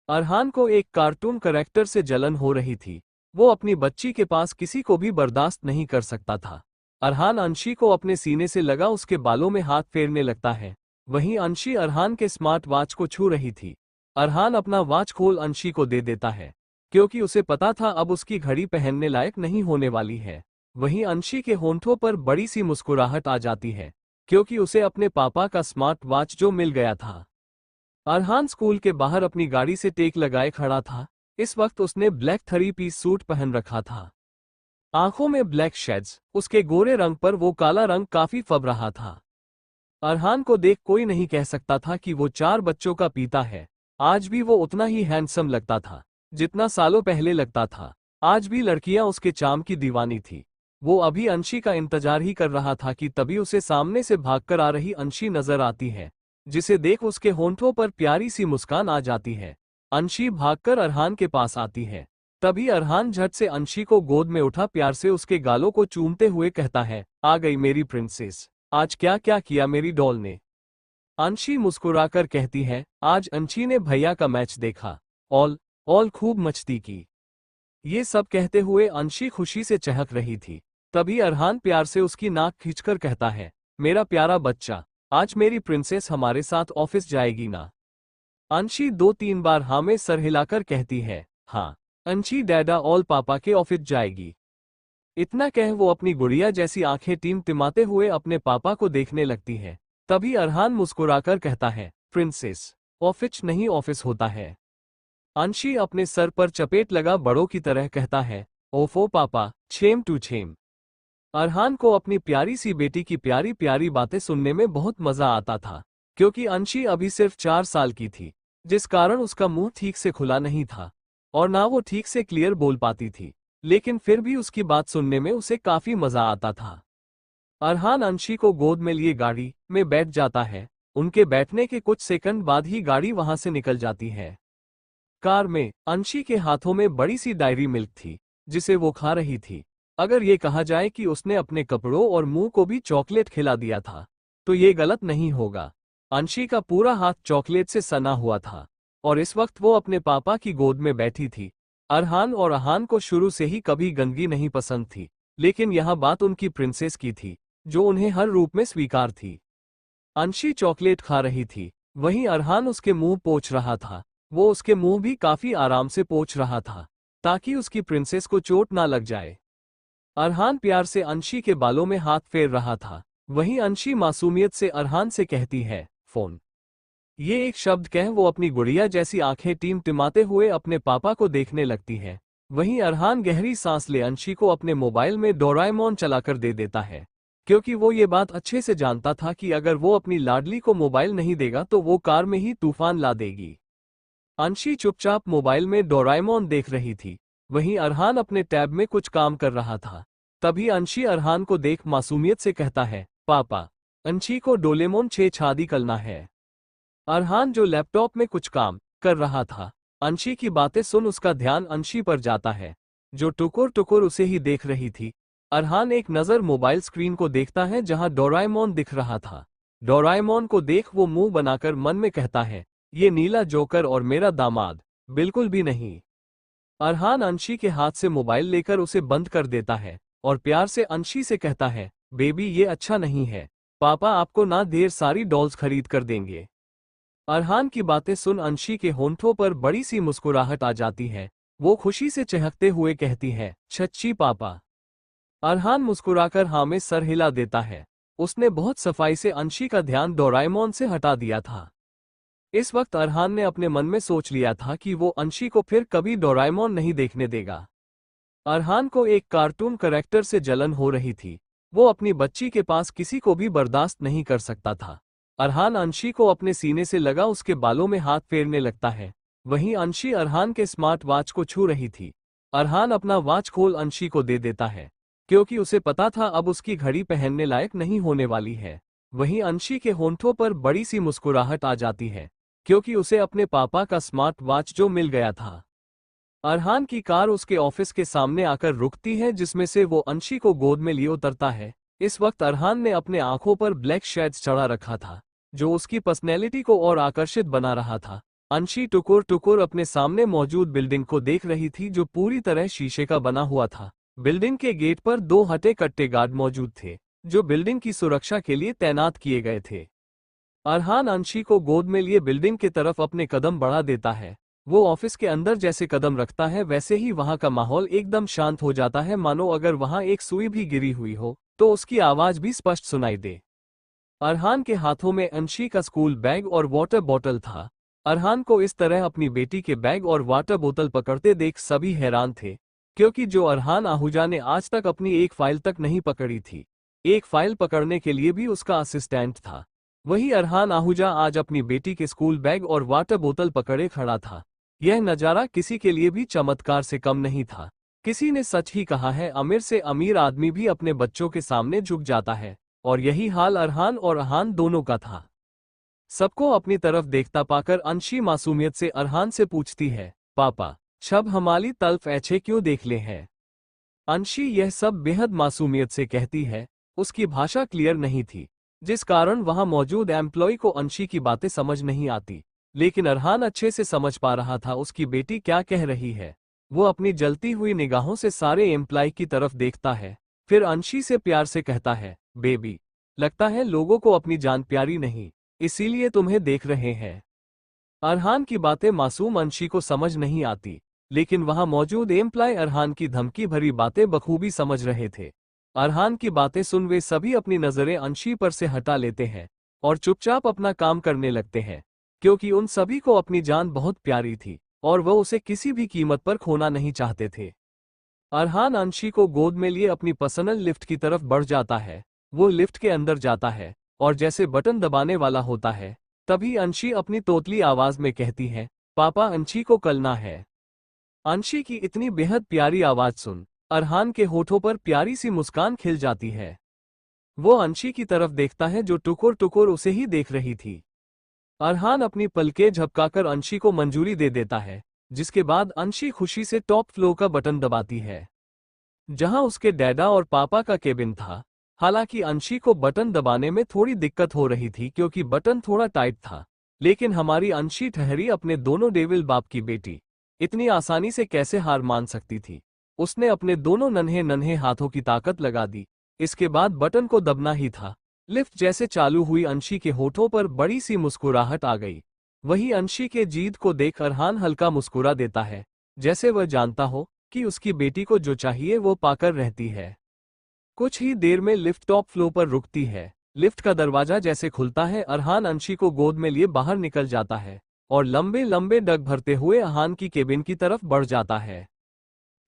Speaker 1: अरहान को एक कार्टून कैरेक्टर से जलन हो रही थी। वो अपनी बच्ची के पास किसी को भी बर्दाश्त नहीं कर सकता था। अरहान अंशी को अपने सीने से लगा उसके बालों में हाथ फेरने लगता है। वहीं अंशी अरहान के स्मार्ट वॉच को छू रही थी। अरहान अपना वॉच खोल अंशी को दे देता है, क्योंकि उसे पता था अब उसकी घड़ी पहनने लायक नहीं होने वाली है। वहीं अंशी के होंठों पर बड़ी सी मुस्कुराहट आ जाती है, क्योंकि उसे अपने पापा का स्मार्ट वॉच जो मिल गया था। अरहान स्कूल के बाहर अपनी गाड़ी से टेक लगाए खड़ा था। इस वक्त उसने ब्लैक 3 पीस सूट पहन रखा था। आंखों में ब्लैक शेड्स, उसके गोरे रंग पर वो काला रंग काफी फब रहा था। अरहान को देख कोई नहीं कह सकता था कि वो 4 बच्चों का पिता है। आज भी वो उतना ही हैंडसम लगता था जितना सालों पहले लगता था। आज भी लड़कियां उसके चार्म की दीवानी थी। वो अभी अंशी का इंतजार ही कर रहा था कि तभी उसे सामने से भागकर आ रही अंशी नजर आती है, जिसे देख उसके होंठों पर प्यारी सी मुस्कान आ जाती है। अंशी भागकर अरहान के पास आती है। तभी अरहान झट से अंशी को गोद में उठा प्यार से उसके गालों को चूमते हुए कहता है, आ गई मेरी प्रिंसेस, आज क्या क्या किया मेरी डॉल ने। अंशी मुस्कुराकर कहती है, आज अंशी ने भैया का मैच देखा, ऑल खूब मस्ती की। ये सब कहते हुए अंशी खुशी से चहक रही थी। तभी अरहान प्यार से उसकी नाक खींचकर कहता है, मेरा प्यारा बच्चा, आज मेरी प्रिंसेस हमारे साथ ऑफिस जाएगी ना। अंशी 2-3 बार हाँ में सर हिलाकर कहती है, हाँ अंशी डैडा ऑल पापा के ऑफिस जाएगी। इतना कह वो अपनी गुड़िया जैसी आंखें टिमटिमाते हुए अपने पापा को देखने लगती है। तभी अरहान मुस्कुराकर कहता है, प्रिंसेस, ऑफिस नहीं ऑफिस होता है। अंशी अपने सर पर चपेट लगा बड़ों की तरह कहता है, ओफो पापा, छेम टू छेम। अरहान को अपनी प्यारी सी बेटी की प्यारी प्यारी बातें सुनने में बहुत मजा आता था, क्योंकि अंशी अभी सिर्फ 4 साल की थी, जिस कारण उसका मुंह ठीक से खुला नहीं था और ना वो ठीक से क्लियर बोल पाती थी, लेकिन फिर भी उसकी बात सुनने में उसे काफी मजा आता था। अरहान अंशी को गोद में लिए गाड़ी में बैठ जाता है। उनके बैठने के कुछ सेकंड बाद ही गाड़ी वहां से निकल जाती है। कार में अंशी के हाथों में बड़ी सी डायरी मिल्क थी, जिसे वो खा रही थी। अगर ये कहा जाए कि उसने अपने कपड़ों और मुंह को भी चॉकलेट खिला दिया था, तो ये गलत नहीं होगा। अंशी का पूरा हाथ चॉकलेट से सना हुआ था, और इस वक्त वो अपने पापा की गोद में बैठी थी। अरहान और अहान को शुरू से ही कभी गंदगी नहीं पसंद थी, लेकिन यह बात उनकी प्रिंसेस की थी, जो उन्हें हर रूप में स्वीकार थी। अंशी चॉकलेट खा रही थी, वहीं अरहान उसके मुंह पोंछ रहा था। वो उसके मुंह भी काफी आराम से पोंछ रहा था ताकि उसकी प्रिंसेस को चोट ना लग जाए। अरहान प्यार से अंशी के बालों में हाथ फेर रहा था। वहीं अंशी मासूमियत से अरहान से कहती है, फोन। ये एक शब्द कह वो अपनी गुड़िया जैसी आंखें टिमटिमाते हुए अपने पापा को देखने लगती है। वहीं अरहान गहरी सांस ले अंशी को अपने मोबाइल में डोराएमोन चलाकर दे देता है, क्योंकि वो ये बात अच्छे से जानता था कि अगर वो अपनी लाडली को मोबाइल नहीं देगा तो वो कार में ही तूफान ला देगी। अंशी चुपचाप मोबाइल में डोराएमोन देख रही थी। वहीं अरहान अपने टैब में कुछ काम कर रहा था। तभी अंशी अरहान को देख मासूमियत से कहता है, पापा, अंशी को डोरेमोन छेड़छाड़ी करना है। अरहान जो लैपटॉप में कुछ काम कर रहा था, अंशी की बातें सुन उसका ध्यान अंशी पर जाता है, जो टुकुर टुकुर उसे ही देख रही थी। अरहान एक नज़र मोबाइल स्क्रीन को देखता है जहां डोराएमोन दिख रहा था। डोराएमोन को देख वो मुंह बनाकर मन में कहता है, ये नीला जोकर और मेरा दामाद बिल्कुल भी नहीं। अरहान अंशी के हाथ से मोबाइल लेकर उसे बंद कर देता है और प्यार से अंशी से कहता है, बेबी ये अच्छा नहीं है, पापा आपको ना ढेर सारी डॉल्स खरीद कर देंगे। अरहान की बातें सुन अंशी के होंठों पर बड़ी सी मुस्कुराहट आ जाती है। वो खुशी से चहकते हुए कहती है, सच्ची पापा। अरहान मुस्कुराकर हाँ में सर हिला देता है। उसने बहुत सफाई से अंशी का ध्यान डोराएमोन से हटा दिया था। इस वक्त अरहान ने अपने मन में सोच लिया था कि वो अंशी को फिर कभी डोराएमोन नहीं देखने देगा। अरहान को एक कार्टून कैरेक्टर से जलन हो रही थी। वो अपनी बच्ची के पास किसी को भी बर्दाश्त नहीं कर सकता था। अरहान अंशी को अपने सीने से लगा उसके बालों में हाथ फेरने लगता है। वहीं अंशी अरहान के स्मार्ट वॉच को छू रही थी। अरहान अपना वॉच खोल अंशी को दे देता है, क्योंकि उसे पता था अब उसकी घड़ी पहनने लायक नहीं होने वाली है। वहीं अंशी के होंठों पर बड़ी सी मुस्कुराहट आ जाती है, क्योंकि उसे अपने पापा का स्मार्ट वॉच जो मिल गया था। अरहान की कार उसके ऑफिस के सामने आकर रुकती है, जिसमें से वो अंशी को गोद में लिए उतरता है। इस वक्त अरहान ने अपने आंखों पर ब्लैक शेड्स चढ़ा रखा था, जो उसकी पर्सनैलिटी को और आकर्षित बना रहा था। अंशी टुकुर टुकुर अपने सामने मौजूद बिल्डिंग को देख रही थी, जो पूरी तरह शीशे का बना हुआ था। बिल्डिंग के गेट पर 2 हटे कट्टे गार्ड मौजूद थे, जो बिल्डिंग की सुरक्षा के लिए तैनात किए गए थे। अरहान अंशी को गोद में लिए बिल्डिंग की तरफ अपने कदम बढ़ा देता है। वो ऑफिस के अंदर जैसे कदम रखता है वैसे ही वहां का माहौल एकदम शांत हो जाता है, मानो अगर वहां एक सुई भी गिरी हुई हो तो उसकी आवाज भी स्पष्ट सुनाई दे। अरहान के हाथों में अंशी का स्कूल बैग और वाटर बोतल था। अरहान को इस तरह अपनी बेटी के बैग और वाटर बोतल पकड़ते देख सभी हैरान थे, क्योंकि जो अरहान आहूजा ने आज तक अपनी एक फाइल तक नहीं पकड़ी थी, एक फाइल पकड़ने के लिए भी उसका असिस्टेंट था, वही अरहान आहूजा आज अपनी बेटी के स्कूल बैग और वाटर बोतल पकड़े खड़ा था। यह नज़ारा किसी के लिए भी चमत्कार से कम नहीं था। किसी ने सच ही कहा है, अमीर से अमीर आदमी भी अपने बच्चों के सामने झुक जाता है, और यही हाल अरहान और अरहान दोनों का था। सबको अपनी तरफ देखता पाकर अंशी मासूमियत से अरहान से पूछती है, पापा, छब हमारी तल्फ ऐछे क्यों देख ले हैं? अंशी यह सब बेहद मासूमियत से कहती है। उसकी भाषा क्लियर नहीं थी, जिस कारण वहां मौजूद एम्प्लॉय को अंशी की बातें समझ नहीं आती, लेकिन अरहान अच्छे से समझ पा रहा था उसकी बेटी क्या कह रही है। वो अपनी जलती हुई निगाहों से सारे एम्प्लॉय की तरफ देखता है, फिर अंशी से प्यार से कहता है, बेबी, लगता है लोगों को अपनी जान प्यारी नहीं, इसीलिए तुम्हें देख रहे हैं। अरहान की बातें मासूम अंशी को समझ नहीं आती, लेकिन वहां मौजूद एम्प्लॉय अरहान की धमकी भरी बातें बखूबी समझ रहे थे। अरहान की बातें सुन वे सभी अपनी नजरें अंशी पर से हटा लेते हैं और चुपचाप अपना काम करने लगते हैं, क्योंकि उन सभी को अपनी जान बहुत प्यारी थी और वह उसे किसी भी कीमत पर खोना नहीं चाहते थे। अरहान अंशी को गोद में लिए अपनी पर्सनल लिफ्ट की तरफ बढ़ जाता है। वो लिफ्ट के अंदर जाता है और जैसे बटन दबाने वाला होता है, तभी अंशी अपनी तोतली आवाज में कहती है, पापा, अंशी को कलना है। अंशी की इतनी बेहद प्यारी आवाज सुन अरहान के होठों पर प्यारी सी मुस्कान खिल जाती है। वो अंशी की तरफ देखता है जो टुकुर टुकुर उसे ही देख रही थी। अरहान अपनी पलकें झपकाकर अंशी को मंजूरी दे देता है, जिसके बाद अंशी खुशी से टॉप फ्लोर का बटन दबाती है, जहां उसके डैडा और पापा का केबिन था। हालांकि अंशी को बटन दबाने में थोड़ी दिक्कत हो रही थी, क्योंकि बटन थोड़ा टाइट था, लेकिन हमारी अंशी ठहरी अपने दोनों डेविल बाप की बेटी इतनी आसानी से कैसे हार मान सकती थी। उसने अपने दोनों नन्हे नन्हे हाथों की ताकत लगा दी। इसके बाद बटन को दबना ही था। लिफ्ट जैसे चालू हुई, अंशी के होठों पर बड़ी सी मुस्कुराहट आ गई। वहीं अंशी के जीत को देख अरहान हल्का मुस्कुरा देता है, जैसे वह जानता हो कि उसकी बेटी को जो चाहिए वो पाकर रहती है। कुछ ही देर में लिफ्ट टॉप फ्लोर पर रुकती है। लिफ्ट का दरवाजा जैसे खुलता है, अरहान अंशी को गोद में लिए बाहर निकल जाता है और लंबे लंबे डग भरते हुए अरहान की केबिन की तरफ बढ़ जाता है।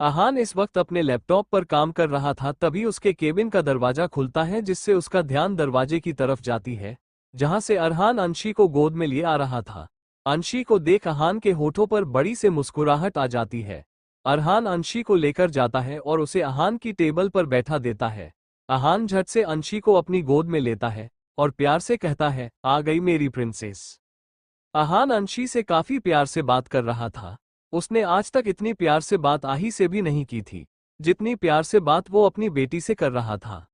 Speaker 1: अरहान इस वक्त अपने लैपटॉप पर काम कर रहा था, तभी उसके केबिन का दरवाजा खुलता है, जिससे उसका ध्यान दरवाजे की तरफ जाती है जहां से अरहान अंशी को गोद में लिए आ रहा था। अंशी को देख अरहान के होठों पर बड़ी से मुस्कुराहट आ जाती है। अरहान अंशी को लेकर जाता है और उसे अरहान की टेबल पर बैठा देता है। अरहान झट से अंशी को अपनी गोद में लेता है और प्यार से कहता है, आ गई मेरी प्रिंसेस। अरहान अंशी से काफी प्यार से बात कर रहा था। उसने आज तक इतनी प्यार से बात आही से भी नहीं की थी, जितनी प्यार से बात वो अपनी बेटी से कर रहा था।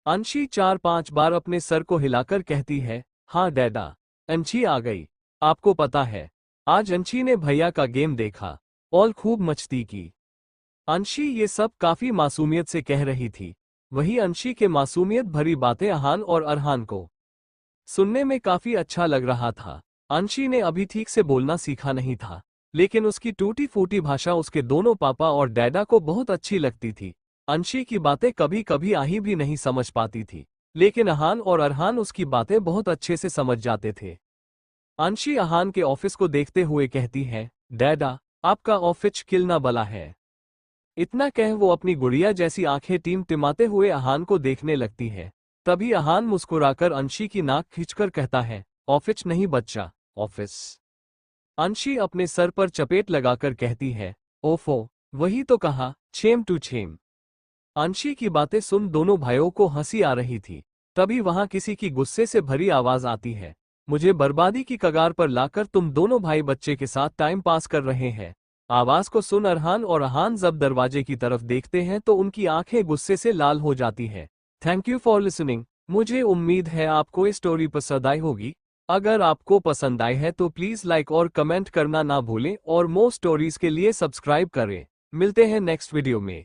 Speaker 1: अंशी 4-5 बार अपने सर को हिलाकर कहती है, हाँ डैडा। अंशी आ गई। आपको पता है, आज अंशी ने भैया का गेम देखा और खूब मस्ती की। अंशी ये सब काफी मासूमियत से कह रही थी। वही अंशी के मासूमियत भरी बातें अरहान और अरहान को सुनने में काफी अच्छा लग रहा था। अंशी ने अभी ठीक से बोलना सीखा नहीं था, लेकिन उसकी टूटी फूटी भाषा उसके दोनों पापा और डैडा को बहुत अच्छी लगती थी। अंशी की बातें कभी कभी आही भी नहीं समझ पाती थी, लेकिन अरहान और अरहान उसकी बातें बहुत अच्छे से समझ जाते थे। अंशी अरहान के ऑफिस को देखते हुए कहती है, डैडा, आपका ऑफिस कितना बड़ा है। इतना कह वो अपनी गुड़िया जैसी आंखें टिमटिमाते हुए अरहान को देखने लगती है। तभी अरहान मुस्कुराकर अंशी की नाक खींचकर कहता है, ऑफिस नहीं बच्चा, ऑफिस। अंशी अपने सर पर चपेट लगाकर कहती है, ओफो, वही तो कहा, छेम टू छेम। अंशी की बातें सुन दोनों भाइयों को हंसी आ रही थी। तभी वहां किसी की गुस्से से भरी आवाज आती है, मुझे बर्बादी की कगार पर लाकर तुम दोनों भाई बच्चे के साथ टाइम पास कर रहे हैं। आवाज को सुन अरहान और अरहान जब दरवाजे की तरफ देखते हैं तो उनकी आंखें गुस्से से लाल हो जाती है। Thank you for listening. मुझे उम्मीद है आपको ये स्टोरी पसंद आई होगी। अगर आपको पसंद आई है तो प्लीज लाइक और कमेंट करना ना भूलें और मोर स्टोरीज के लिए सब्सक्राइब करें। मिलते हैं नेक्स्ट वीडियो में।